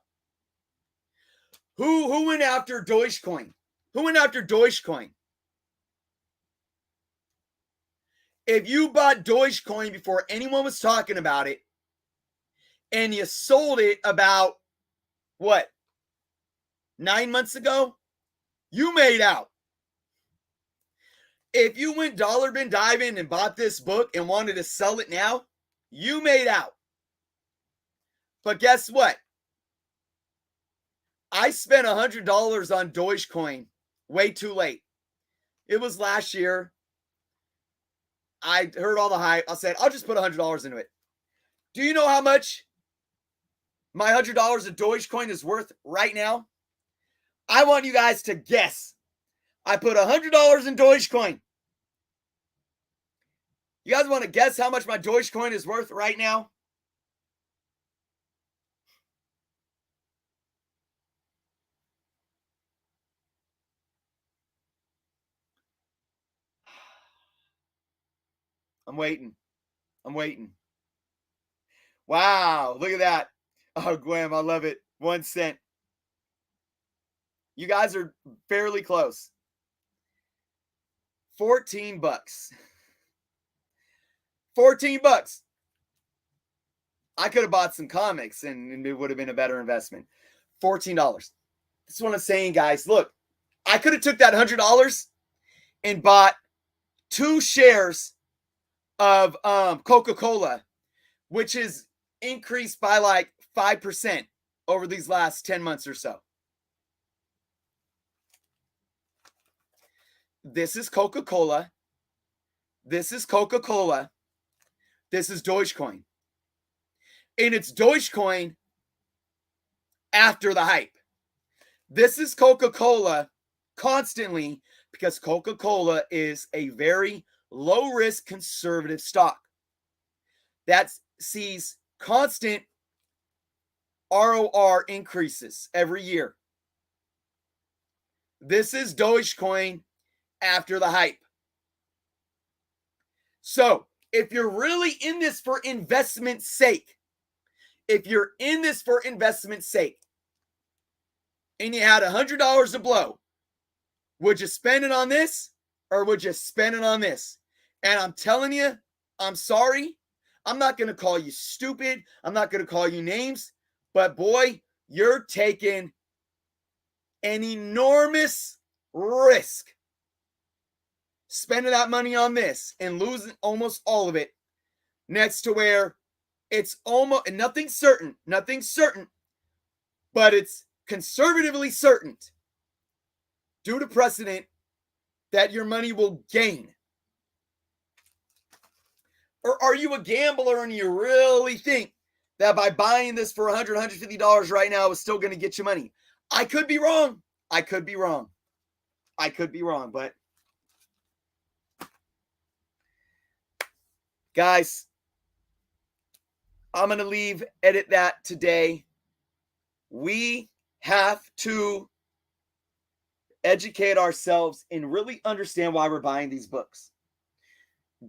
Who went after Dogecoin? Who went after Dogecoin? If you bought Dogecoin before anyone was talking about it, and you sold it about, what, 9 months ago, you made out. If you went dollar bin diving and bought this book and wanted to sell it now, you made out. But guess what? I spent $100 on Dogecoin way too late. It was last year. I heard all the hype. I said, I'll just put $100 into it. Do you know how much my $100 of Dogecoin is worth right now? I want you guys to guess. I put $100 in Dogecoin. You guys want to guess how much my Dogecoin is worth right now? I'm waiting. Wow, look at that. Oh, Gwam, I love it. 1 cent. You guys are fairly close. $14. $14. I could have bought some comics and it would have been a better investment. $14. That's what I'm saying, guys. Look, I could have took that $100 and bought 2 shares of Coca-Cola, which is increased by like 5% over these last 10 months or so. This is Coca-Cola. This is Coca-Cola. This is Dogecoin. And it's Dogecoin after the hype. This is Coca-Cola constantly because Coca-Cola is a very low-risk conservative stock that sees constant ROR increases every year. This is Dogecoin after the hype. So, if you're really in this for investment sake, and you had $100 to blow, would you spend it on this or would you spend it on this? And I'm telling you, I'm sorry. I'm not going to call you stupid. I'm not going to call you names. But boy, you're taking an enormous risk spending that money on this and losing almost all of it, next to where it's almost nothing certain, but it's conservatively certain due to precedent that your money will gain. Or are you a gambler and you really think that by buying this for $100, $150 right now is still going to get you money? I could be wrong. But guys, I'm going to edit that today. We have to educate ourselves and really understand why we're buying these books.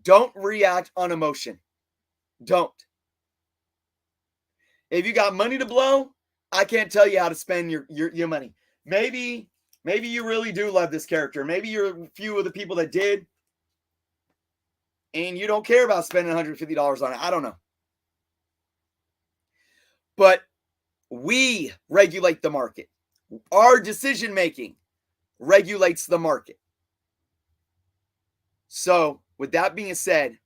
Don't react on emotion. Don't. If you got money to blow, I can't tell you how to spend your money. Maybe you really do love this character. Maybe you're a few of the people that did, and you don't care about spending $150 on it. I don't know. But we regulate the market. Our decision making regulates the market. So, with that being said,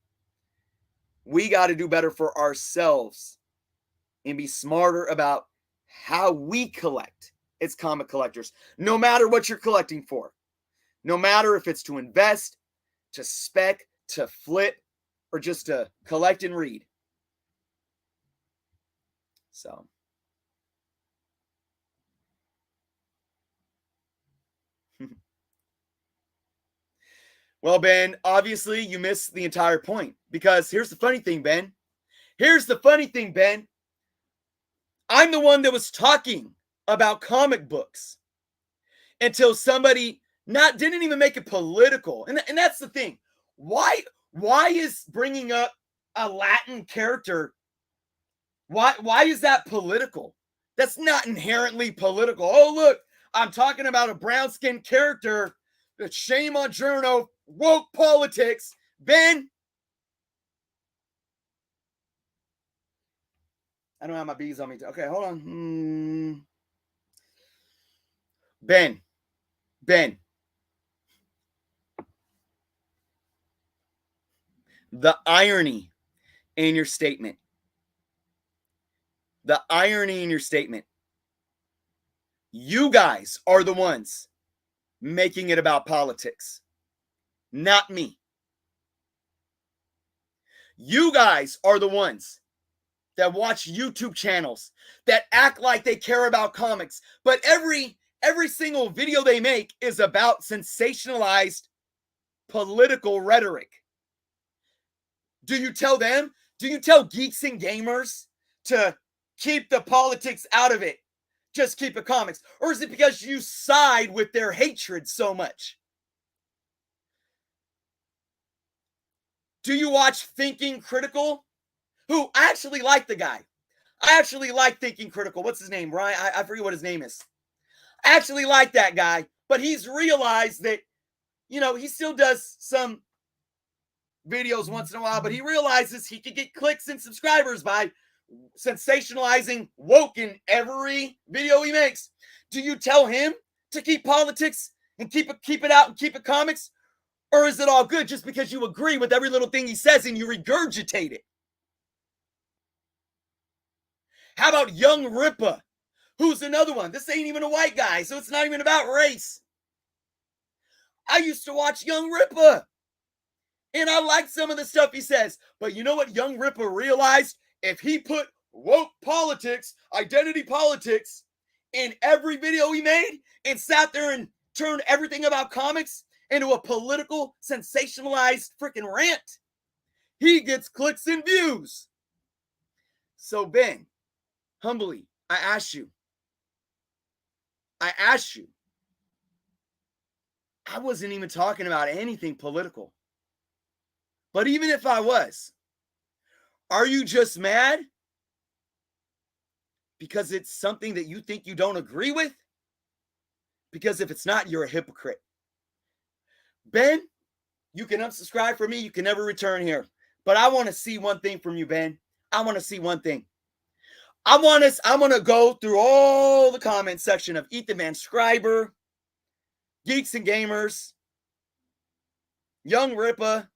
we got to do better for ourselves and be smarter about how we collect as comic collectors, no matter what you're collecting for. No matter if it's to invest, to spec, to flip, or just to collect and read. So. Well, Ben, obviously you missed the entire point, because here's the funny thing, Ben. I'm the one that was talking about comic books until somebody didn't even make it political. And that's the thing. Why is bringing up a Latin character, why is that political? That's not inherently political. Oh, look, I'm talking about a brown-skinned character. Shame on Journo, woke politics. Ben, I don't have my bees on me. Okay, hold on. Ben. The irony in your statement. You guys are the ones making it about politics, not me. You guys are the ones that watch YouTube channels that act like they care about comics, but every single video they make is about sensationalized political rhetoric. Do you tell them? Do you tell geeks and gamers to keep the politics out of it? Just keep the comics? Or is it because you side with their hatred so much? Do you watch Thinking Critical? Who, I actually like the guy. I actually like Thinking Critical. What's his name, Ryan? I forget what his name is. I actually like that guy, but he's realized that, he still does some videos once in a while, but he realizes he could get clicks and subscribers by sensationalizing woke in every video he makes. Do you tell him to keep politics and keep it out and keep it comics? Or is it all good just because you agree with every little thing he says and you regurgitate it? How about Young Ripa? Who's another one? This ain't even a white guy, so it's not even about race. I used to watch Young Ripa, and I liked some of the stuff he says. But you know what Young Ripa realized? If he put woke politics, identity politics, in every video he made and sat there and turned everything about comics into a political, sensationalized freaking rant, he gets clicks and views. So, Ben, humbly, I ask you, I wasn't even talking about anything political. But even if I was, are you just mad because it's something that you think you don't agree with? Because if it's not, you're a hypocrite. Ben, you can unsubscribe from me. You can never return here. But I want to see one thing from you, Ben. I want to see one thing. I'm going to go through all the comment section of Ethan Van Scriber, Geeks and Gamers, Young Ripa,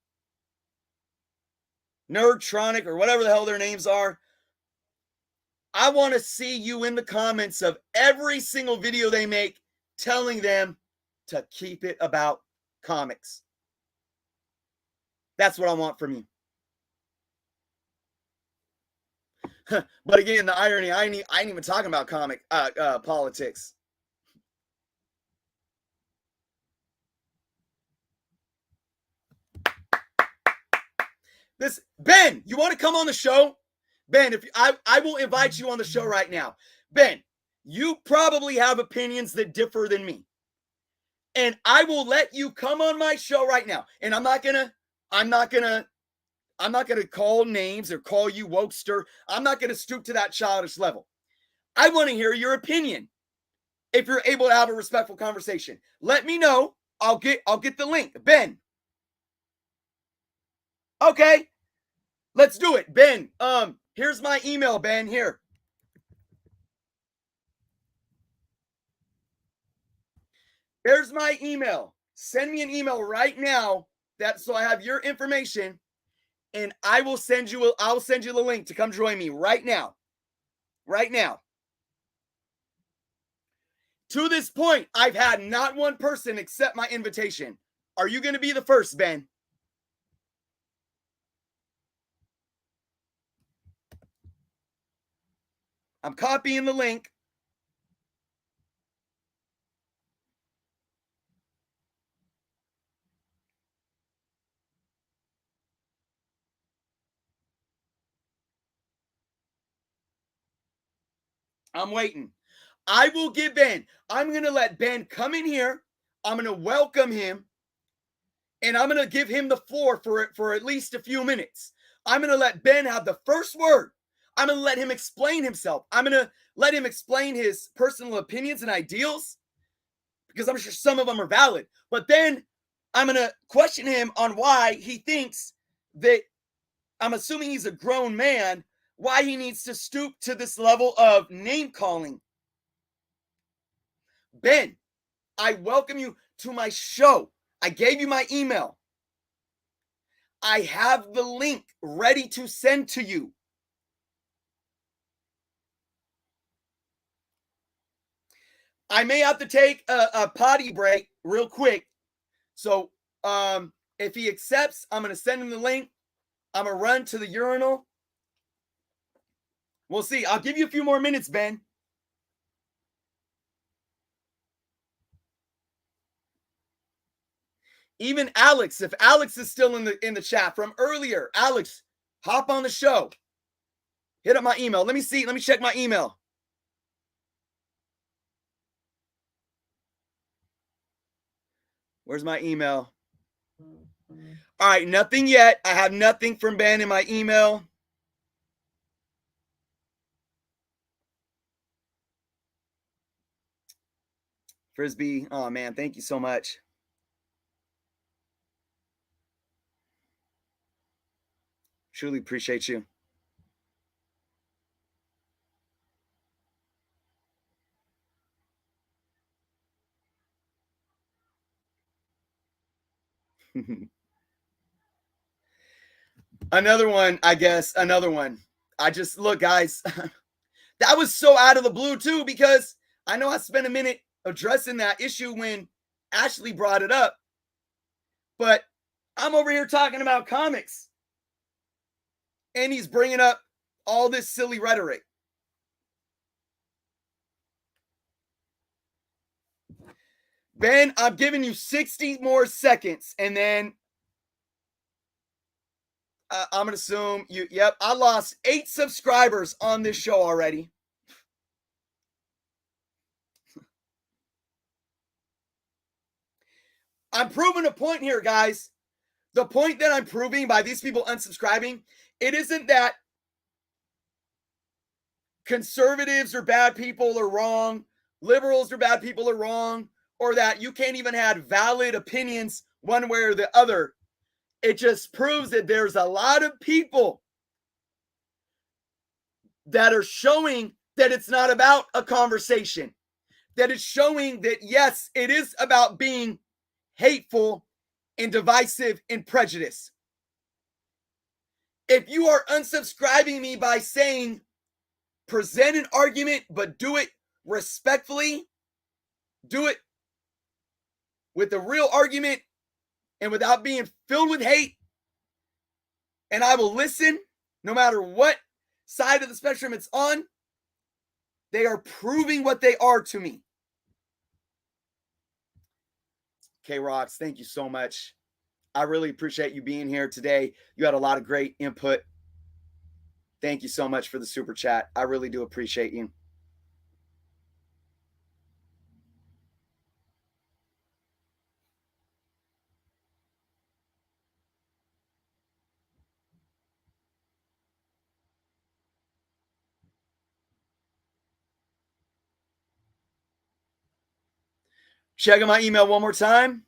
Nerdtronic, or whatever the hell their names are. I want to see you in the comments of every single video they make telling them to keep it about comics. That's what I want from you. But again, the irony, I ain't even talking about comic politics. This Ben, you want to come on the show? Ben, if I will invite you on the show right now. Ben, you probably have opinions that differ than me. And I will let you come on my show right now. And I'm not gonna call names or call you wokester. I'm not gonna stoop to that childish level. I want to hear your opinion. If you're able to have a respectful conversation, let me know. I'll get the link. Ben. Okay. Let's do it. Ben, here's my email, Ben. Here. There's my email. Send me an email right now so I have your information, and I'll send you the link to come join me right now. Right now. To this point, I've had not one person accept my invitation. Are you going to be the first, Ben? I'm copying the link. I'm waiting. I will give Ben. I'm going to let Ben come in here. I'm going to welcome him. And I'm going to give him the floor for at least a few minutes. I'm going to let Ben have the first word. I'm going to let him explain himself. I'm going to let him explain his personal opinions and ideals, because I'm sure some of them are valid. But then I'm going to question him on why he thinks that, I'm assuming he's a grown man, why he needs to stoop to this level of name calling. Ben, I welcome you to my show. I gave you my email. I have the link ready to send to you. I may have to take a potty break real quick. So if he accepts, I'm going to send him the link. I'm going to run to the urinal. We'll see. I'll give you a few more minutes, Ben. Even Alex, if Alex is still in the chat from earlier, Alex, hop on the show. Hit up my email. Let me see. Let me check my email. Where's my email? All right, nothing yet. I have nothing from Ben in my email. Frisbee, oh man, thank you so much. Truly appreciate you. Another one, I guess. Another one. I just look, guys. That was so out of the blue too, because I know I spent a minute addressing that issue when Ashley brought it up, but I'm over here talking about comics and he's bringing up all this silly rhetoric. Ben, I'm giving you 60 more seconds and then I'm going to assume you, yep, I lost 8 subscribers on this show already. I'm proving a point here, guys. The point that I'm proving by these people unsubscribing, it isn't that conservatives are bad people or wrong, liberals are bad people or wrong, or that you can't even have valid opinions one way or the other. It just proves that there's a lot of people that are showing that it's not about a conversation, that it's showing that, yes, it is about being hateful and divisive and prejudice. If you are unsubscribing me by saying present an argument, but do it respectfully, do it with a real argument and without being filled with hate, and I will listen no matter what side of the spectrum it's on, they are proving what they are to me. K-Rox, thank you so much. I really appreciate you being here today. You had a lot of great input. Thank you so much for the super chat. I really do appreciate you. Checking my email one more time.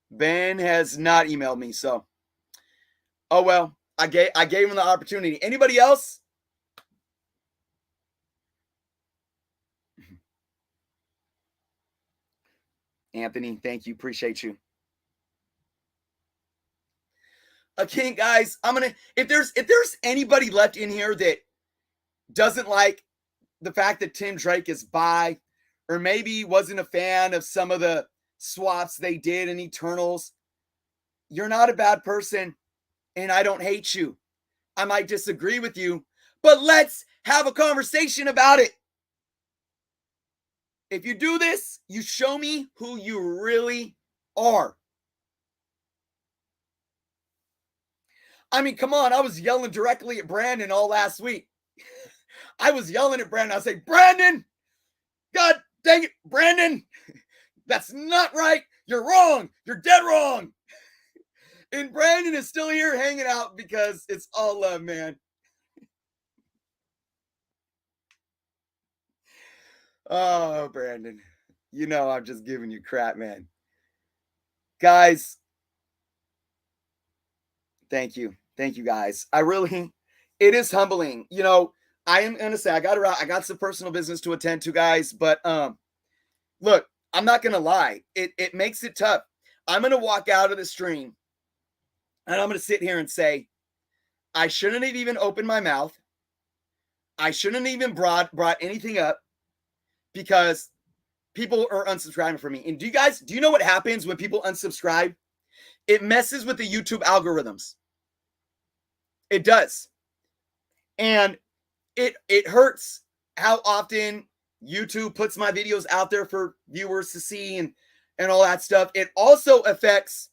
Ben has not emailed me, so oh well. I gave him the opportunity. Anybody else? Anthony, thank you. Appreciate you. Again, guys, if there's anybody left in here that doesn't like the fact that Tim Drake is bi, or maybe wasn't a fan of some of the swaps they did in Eternals, you're not a bad person, and I don't hate you. I might disagree with you, but let's have a conversation about it. If you do this, you show me who you really are. I mean, come on, I was yelling directly at Brandon all last week. I was yelling at Brandon. I was like, Brandon, God dang it, Brandon, that's not right. You're wrong. You're dead wrong. And Brandon is still here hanging out because it's all love, man. Oh, Brandon, you know I'm just giving you crap, man. Guys, thank you. Thank you, guys. It is humbling. You know, I am going to say I got some personal business to attend to, guys, but look, I'm not going to lie. It makes it tough. I'm going to walk out of the stream and I'm going to sit here and say, I shouldn't have even opened my mouth. I shouldn't have even brought anything up because people are unsubscribing from me. And do you know what happens when people unsubscribe? It messes with the YouTube algorithms. It does. And it hurts how often YouTube puts my videos out there for viewers to see and all that stuff. It also affects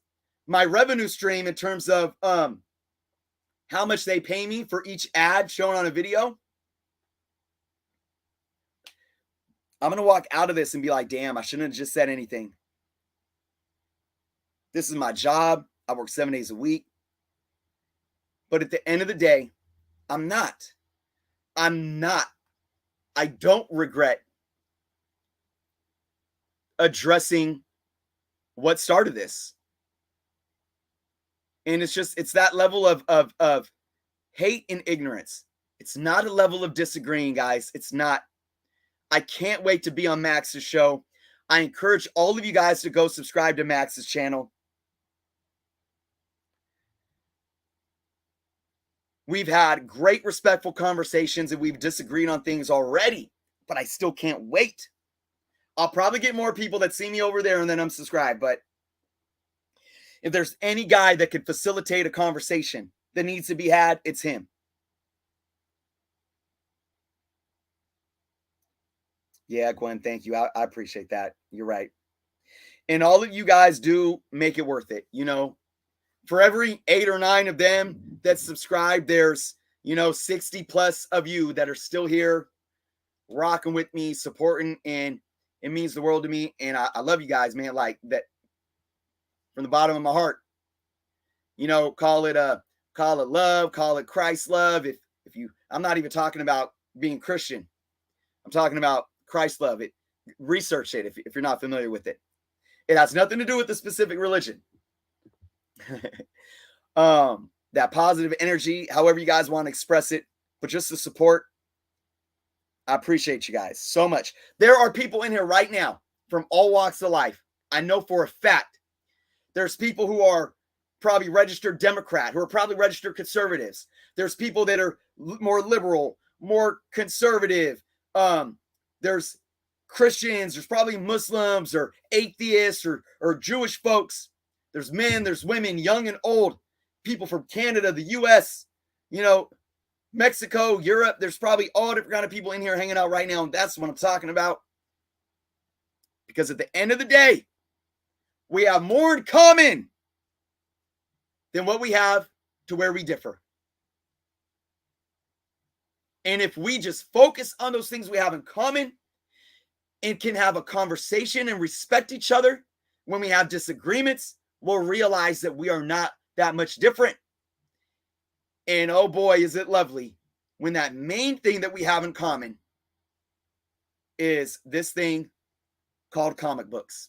my revenue stream in terms of how much they pay me for each ad shown on a video. I'm going to walk out of this and be like, damn, I shouldn't have just said anything. This is my job. I work 7 days a week. But at the end of the day, I don't regret addressing what started this. And it's that level of hate and ignorance. It's not a level of disagreeing, guys. It's not. I can't wait to be on Max's show. I encourage all of you guys to go subscribe to Max's channel. We've had great, respectful conversations and we've disagreed on things already, but I still can't wait. I'll probably get more people that see me over there and then unsubscribe, but if there's any guy that could facilitate a conversation that needs to be had, it's him. Yeah, Gwen, thank you. I appreciate that. You're right. And all of you guys do make it worth it. You know, for every 8 or 9 of them that subscribe, there's, 60 plus of you that are still here rocking with me, supporting, and it means the world to me. And I love you guys, man. Like that from the bottom of my heart. Call it love, call it Christ love. If I'm not even talking about being Christian. I'm talking about Christ love. Research it if you're not familiar with it. It has nothing to do with the specific religion. That positive energy, however you guys want to express it, but just the support. I appreciate you guys so much. There are people in here right now from all walks of life. I know for a fact there's people who are probably registered Democrat, who are probably registered conservatives. There's people that are more liberal, more conservative. There's Christians, there's probably Muslims or atheists or Jewish folks. There's men, there's women, young and old, people from Canada, the US, Mexico, Europe. There's probably all different kind of people in here hanging out right now. And that's what I'm talking about. Because at the end of the day, we have more in common than what we have to where we differ. And if we just focus on those things we have in common and can have a conversation and respect each other when we have disagreements, we'll realize that we are not that much different. And oh boy, is it lovely when that main thing that we have in common is this thing called comic books.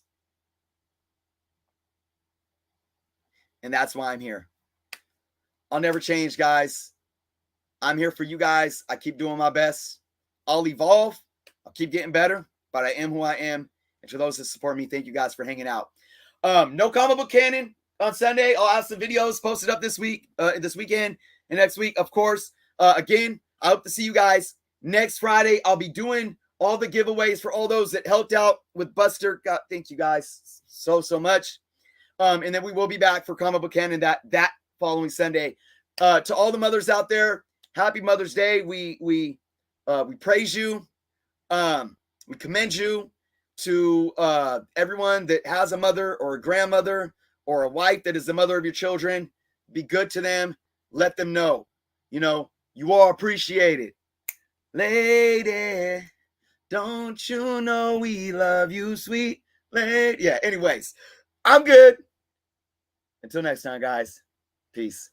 And that's why I'm here. I'll never change, guys. I'm here for you guys. I keep doing my best. I'll evolve. I'll keep getting better, but I am who I am. And to those that support me, thank you guys for hanging out. No comic book canon on Sunday. I'll have some videos posted up this weekend, and next week, of course. Again, I hope to see you guys next Friday. I'll be doing all the giveaways for all those that helped out with Buster. God, thank you guys so much. And then we will be back for comic book canon that following Sunday. To all the mothers out there, happy Mother's Day. We praise you. We commend you. To everyone that has a mother or a grandmother or a wife that is the mother of your children, be good to them. Let them know, you are appreciated. Lady, don't you know we love you, sweet lady? Yeah, anyways, I'm good. Until next time, guys. Peace.